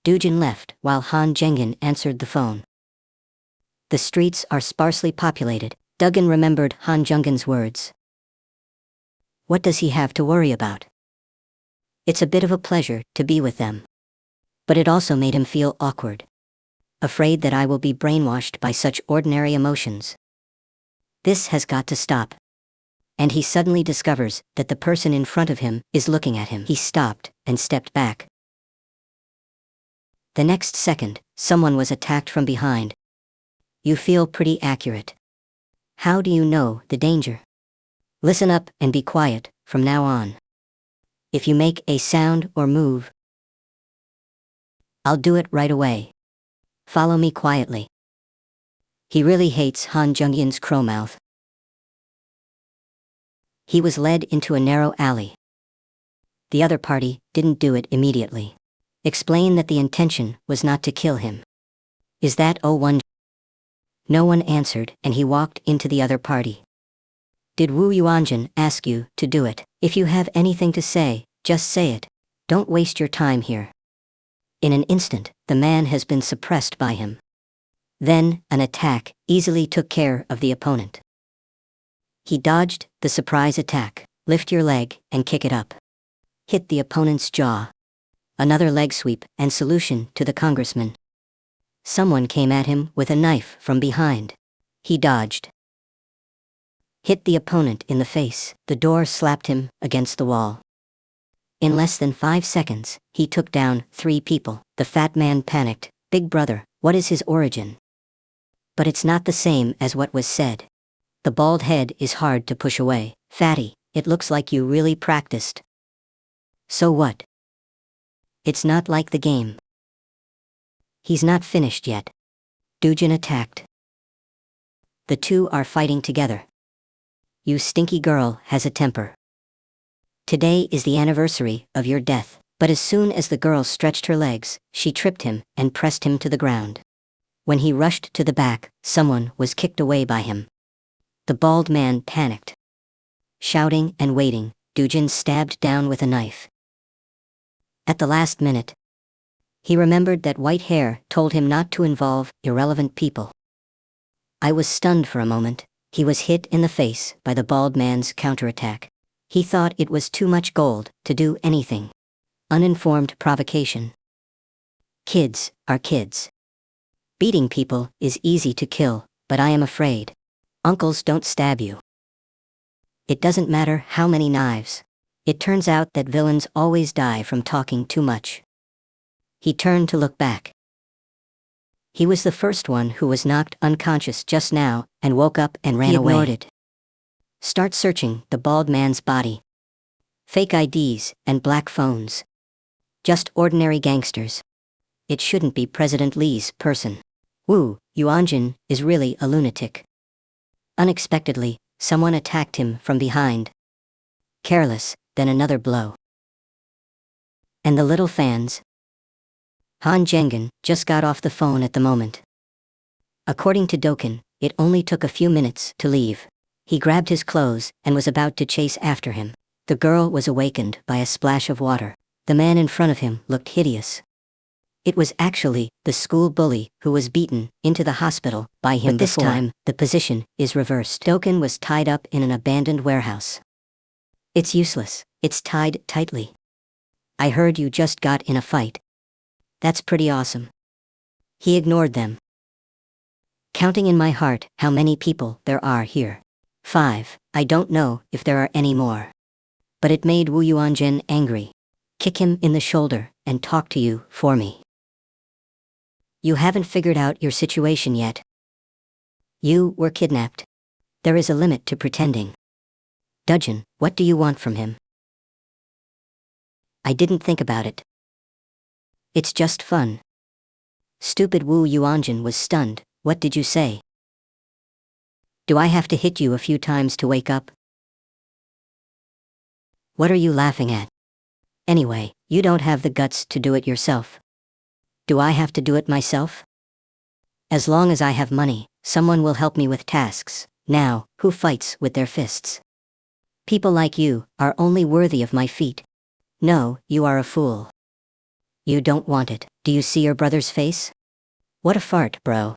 Speaker 1: Dujin left while Han Jengin answered the phone. The streets are sparsely populated. Duggan remembered Han Jungin's words. What does he have to worry about? It's a bit of a pleasure to be with them. But it also made him feel awkward. Afraid that I will be brainwashed by such ordinary emotions. This has got to stop. And he suddenly discovers that the person in front of him is looking at him. He stopped and stepped back. The next second, someone was attacked from behind. You feel pretty accurate. How do you know the danger? Listen up and be quiet from now on. If you make a sound or move, I'll do it right away. Follow me quietly. He really hates Han Jungyin's crow mouth. He was led into a narrow alley. The other party didn't do it immediately. Explain that the intention was not to kill him. Is that one? No one answered, and he walked into the other party. Did Wu Yuanjin ask you to do it? If you have anything to say, just say it. Don't waste your time here. In an instant, the man has been suppressed by him. Then, an attack easily took care of the opponent. He dodged the surprise attack. Lift your leg and kick it up. Hit the opponent's jaw. Another leg sweep and solution to the congressman. Someone came at him with a knife from behind. He dodged. Hit the opponent in the face. The door slapped him against the wall. In less than 5 seconds, he took down 3 people. The fat man panicked. Big brother, what is his origin? But it's not the same as what was said. The bald head is hard to push away. Fatty, it looks like you really practiced. So what? It's not like the game. He's not finished yet. Dujin attacked. The two are fighting together. You stinky girl has a temper. Today is the anniversary of your death. But as soon as the girl stretched her legs, she tripped him and pressed him to the ground. When he rushed to the back, someone was kicked away by him. The bald man panicked. Shouting and waiting, Dujin stabbed down with a knife. At the last minute, he remembered that white hair told him not to involve irrelevant people. I was stunned for a moment. He was hit in the face by the bald man's counterattack. He thought it was too much gold to do anything. Uninformed provocation. Kids are kids. Beating people is easy to kill, but I am afraid. Uncles don't stab you. It doesn't matter how many knives. It turns out that villains always die from talking too much. He turned to look back. He was the first one who was knocked unconscious just now and woke up and ran away. He ignored it. Start searching the bald man's body. Fake IDs and black phones. Just ordinary gangsters. It shouldn't be President Lee's person. Wu Yuanjin is really a lunatic. Unexpectedly, someone attacked him from behind. Careless, then another blow. And the little fans? Han Jengin just got off the phone at the moment. According to Doken, it only took a few minutes to leave. He grabbed his clothes and was about to chase after him. The girl was awakened by a splash of water. The man in front of him looked hideous. It was actually the school bully who was beaten into the hospital by him before. But this time, the position is reversed. Doken was tied up in an abandoned warehouse. It's useless. It's tied tightly. I heard you just got in a fight. That's pretty awesome. He ignored them. Counting in my heart how many people there are here. 5. I don't know if there are any more. But it made Wu Yuanjin angry. Kick him in the shoulder and talk to you for me. You haven't figured out your situation yet. You were kidnapped. There is a limit to pretending. Dujin, what do you want from him? I didn't think about it. It's just fun. Stupid Wu Yuanjin was stunned. What did you say? Do I have to hit you a few times to wake up? What are you laughing at? Anyway, you don't have the guts to do it yourself. Do I have to do it myself? As long as I have money, someone will help me with tasks. Now, who fights with their fists? People like you are only worthy of my feet. No, you are a fool. You don't want it. Do you see your brother's face? What a fart, bro.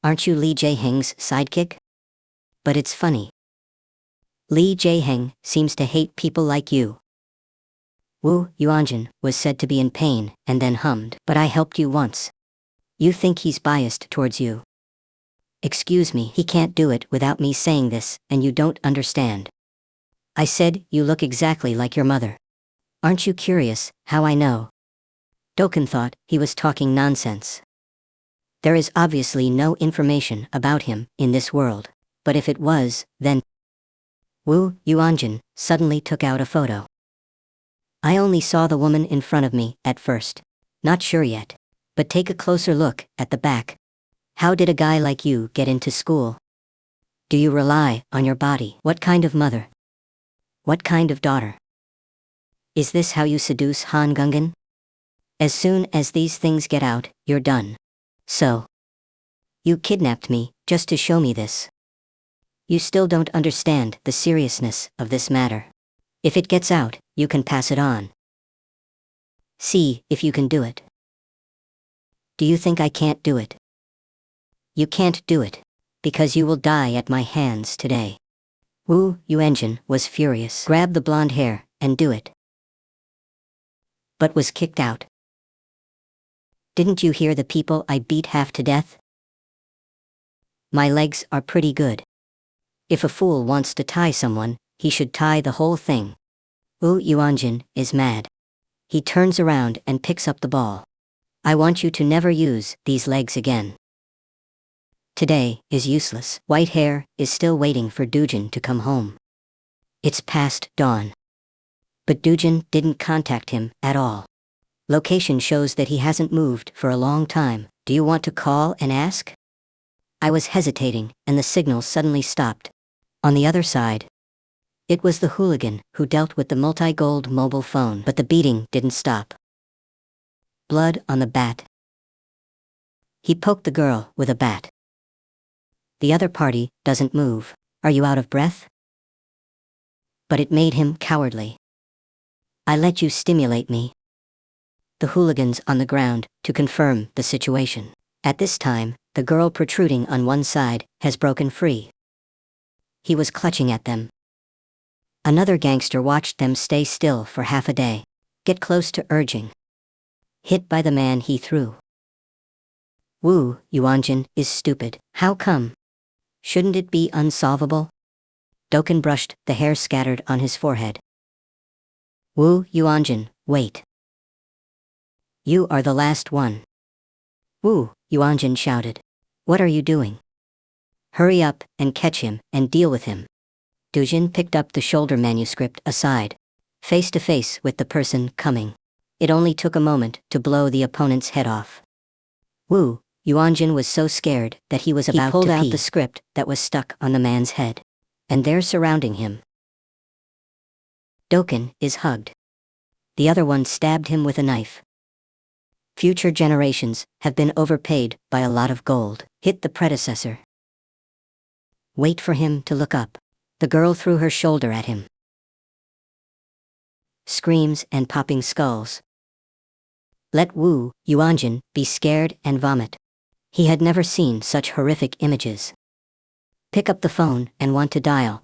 Speaker 1: Aren't you Lee Jae-heng's sidekick? But it's funny. Lee Jae-heng seems to hate people like you. Woo Yuanjin was said to be in pain and then hummed, but I helped you once. You think he's biased towards you. Excuse me, he can't do it without me saying this, and you don't understand. I said you look exactly like your mother. Aren't you curious how I know? Dokkan thought he was talking nonsense. There is obviously no information about him in this world, but if it was, then... Woo Yuanjin suddenly took out a photo. I only saw the woman in front of me at first. Not sure yet. But take a closer look at the back. How did a guy like you get into school? Do you rely on your body? What kind of mother? What kind of daughter? Is this how you seduce Han Gungan? As soon as these things get out, you're done. So, you kidnapped me just to show me this. You still don't understand the seriousness of this matter. If it gets out, you can pass it on. See if you can do it. Do you think I can't do it? You can't do it, because you will die at my hands today. Wu Yuanjin was furious. Grab the blonde hair and do it. But was kicked out. Didn't you hear the people I beat half to death? My legs are pretty good. If a fool wants to tie someone, he should tie the whole thing. Wu Yuanjin is mad. He turns around and picks up the ball. I want you to never use these legs again. Today is useless. White Hair is still waiting for Dujin to come home. It's past dawn. But Dujin didn't contact him at all. Location shows that he hasn't moved for a long time. Do you want to call and ask? I was hesitating, and the signal suddenly stopped. On the other side, it was the hooligan who dealt with the multi-gold mobile phone, but the beating didn't stop. Blood on the bat. He poked the girl with a bat. The other party doesn't move. Are you out of breath? But it made him cowardly. I let you stimulate me. The hooligans on the ground to confirm the situation. At this time, the girl protruding on one side has broken free. He was clutching at them. Another gangster watched them stay still for half a day. Get close to urging. Hit by the man he threw. Wu Yuanjin is stupid. How come? Shouldn't it be unsolvable? Dokkan brushed the hair scattered on his forehead. Wu Yuanjin, wait. You are the last one. Wu Yuanjin shouted. What are you doing? Hurry up and catch him and deal with him. Dujin picked up the shoulder manuscript aside, face to face with the person coming. It only took a moment to blow the opponent's head off. Wu Yuanjin was so scared that he was about to pee. He pulled out the script that was stuck on the man's head. And they're surrounding him. Dokkan is hugged. The other one stabbed him with a knife. Future generations have been overpaid by a lot of gold. Hit the predecessor. Wait for him to look up. The girl threw her shoulder at him. Screams and popping skulls. Let Wu Yuanjin be scared and vomit. He had never seen such horrific images. Pick up the phone and want to dial.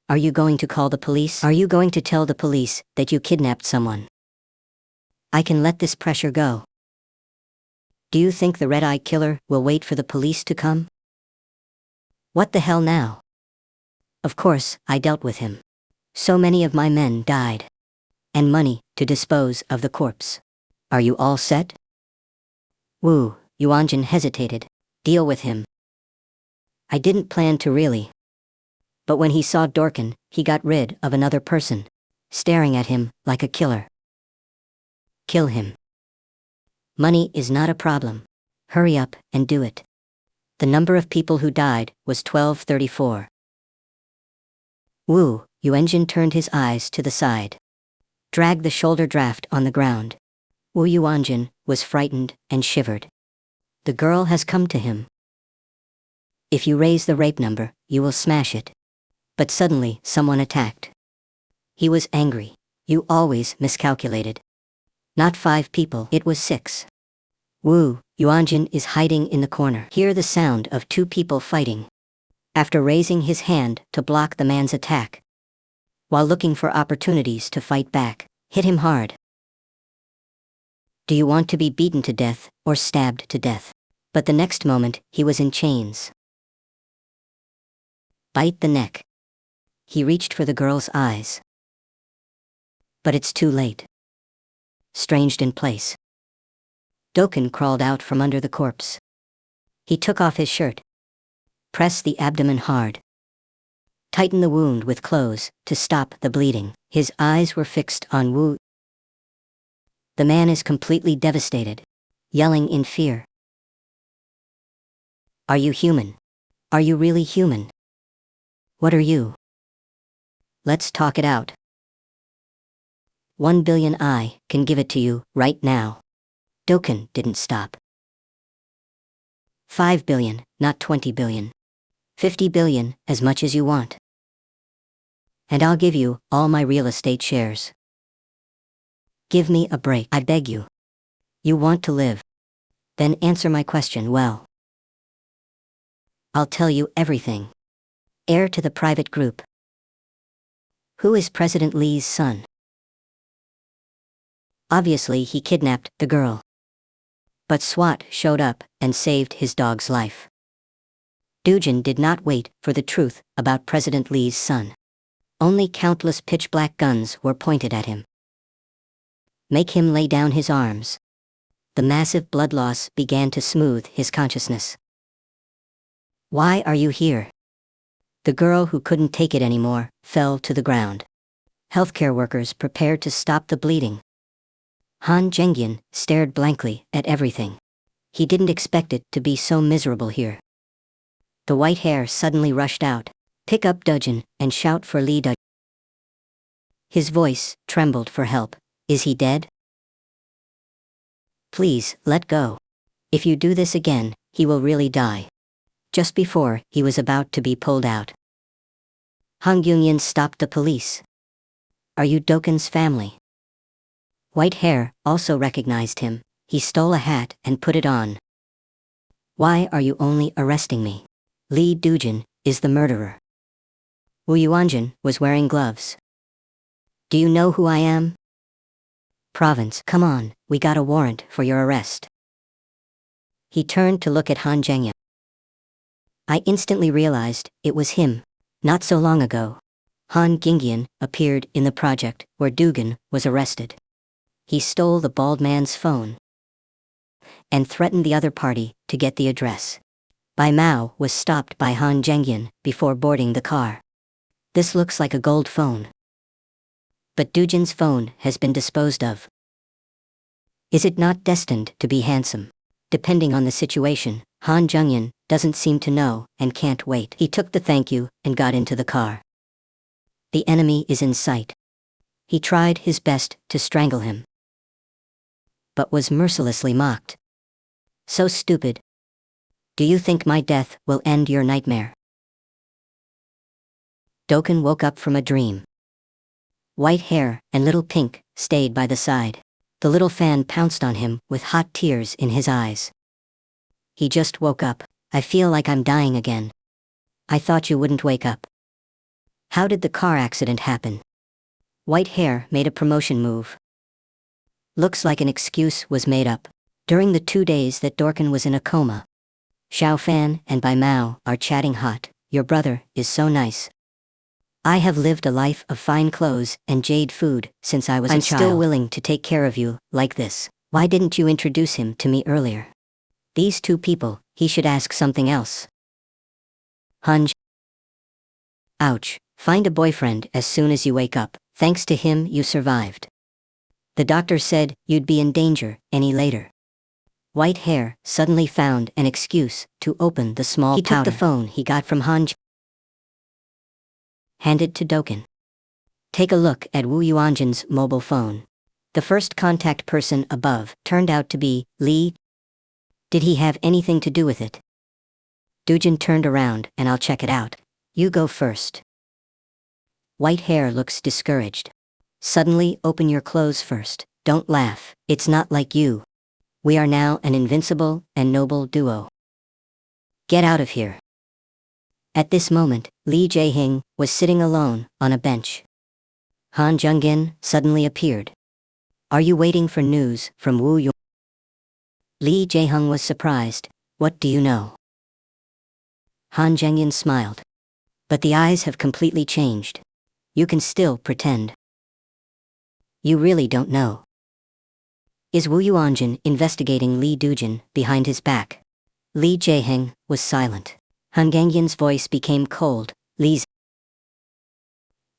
Speaker 1: Are you going to call the police? Are you going to tell the police that you kidnapped someone? I can let this pressure go. Do you think the red-eye killer will wait for the police to come? What the hell now? Of course, I dealt with him. So many of my men died. And money to dispose of the corpse. Are you all set? Wu Yuanjin hesitated. Deal with him. I didn't plan to really. But when he saw Dorkin, he got rid of another person, staring at him like a killer. Kill him. Money is not a problem. Hurry up and do it. The number of people who died was 1234. Wu Yuanjin turned his eyes to the side. Dragged the shoulder draft on the ground. Wu Yuanjin was frightened and shivered. The girl has come to him. If you raise the rape number, you will smash it. But suddenly, someone attacked. He was angry. You always miscalculated. Not 5 people, it was 6. Wu Yuanjin is hiding in the corner. Hear the sound of 2 people fighting. After raising his hand to block the man's attack, while looking for opportunities to fight back, hit him hard. Do you want to be beaten to death or stabbed to death? But the next moment, he was in chains. Bite the neck. He reached for the girl's eyes. But it's too late. Stranged in place. Doken crawled out from under the corpse. He took off his shirt. Pressed the abdomen hard. Tightened the wound with clothes to stop the bleeding. His eyes were fixed on Wu. The man is completely devastated, yelling in fear. Are you human? Are you really human? What are you? Let's talk it out. 1 billion I can give it to you right now. Doken didn't stop. 5 billion, not 20 billion. 50 billion, as much as you want. And I'll give you all my real estate shares. Give me a break, I beg you. You want to live? Then answer my question well. I'll tell you everything. Heir to the private group. Who is President Lee's son? Obviously he kidnapped the girl. But SWAT showed up and saved his dog's life. Dujin did not wait for the truth about President Lee's son. Only countless pitch-black guns were pointed at him. Make him lay down his arms. The massive blood loss began to smooth his consciousness. Why are you here? The girl who couldn't take it anymore fell to the ground. Healthcare workers prepared to stop the bleeding. Han Zhengyan stared blankly at everything. He didn't expect it to be so miserable here. The white hair suddenly rushed out. Pick up Dujin and shout for Li Dujin. His voice trembled for help. Is he dead? Please, let go. If you do this again, he will really die. Just before he was about to be pulled out, Han Gyungyan stopped the police. Are you Doken's family? White hair also recognized him. He stole a hat and put it on. Why are you only arresting me? Li Dujin is the murderer. Wu Yuanjin was wearing gloves. Do you know who I am? Province, come on, we got a warrant for your arrest. He turned to look at Han Zhengyan. I instantly realized it was him. Not so long ago, Han Gingyan appeared in the project where Dugan was arrested. He stole the bald man's phone and threatened the other party to get the address. Bai Mao was stopped by Han Zhengyan before boarding the car. This looks like a gold phone. But Dujin's phone has been disposed of. Is it not destined to be handsome? Depending on the situation, Han Zhengyan doesn't seem to know and can't wait. He took the thank you and got into the car. The enemy is in sight. He tried his best to strangle him, but was mercilessly mocked. So stupid. Do you think my death will end your nightmare? Doken woke up from a dream. White hair and little pink stayed by the side. The little fan pounced on him with hot tears in his eyes. He just woke up. I feel like I'm dying again. I thought you wouldn't wake up. How did the car accident happen? White hair made a promotion move. Looks like an excuse was made up. During the 2 days that Dorkin was in a coma, Xiao Fan and Bai Mao are chatting hot. Your brother is so nice. I have lived a life of fine clothes and jade food since I was a child. I'm still willing to take care of you like this. Why didn't you introduce him to me earlier? These 2 people, he should ask something else. Hunj. Ouch. Find a boyfriend as soon as you wake up. Thanks to him you survived. The doctor said you'd be in danger any later. White hair suddenly found an excuse to open the small powder. He took the phone he got from Hanj. Handed to Doken. Take a look at Wu Yuanjin's mobile phone. The first contact person above turned out to be Lee. Did he have anything to do with it? Dojin turned around, and I'll check it out. You go first. White hair looks discouraged. Suddenly, open your clothes first. Don't laugh. It's not like you. We are now an invincible and noble duo. Get out of here. At this moment, Lee Jae-hing was sitting alone on a bench. Han Jung-gin suddenly appeared. Are you waiting for news from Woo Yong? Lee Jae-hung was surprised. What do you know? Han Jung-gin smiled. But the eyes have completely changed. You can still pretend. You really don't know. Is Woo Yuanjin investigating Lee Dojin behind his back? Lee Jae-hing was silent. Han Gangyin's voice became cold. Lee's.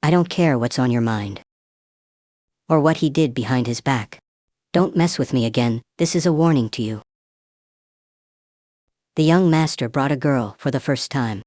Speaker 1: I don't care what's on your mind. Or what he did behind his back. Don't mess with me again, this is a warning to you. The young master brought a girl for the first time.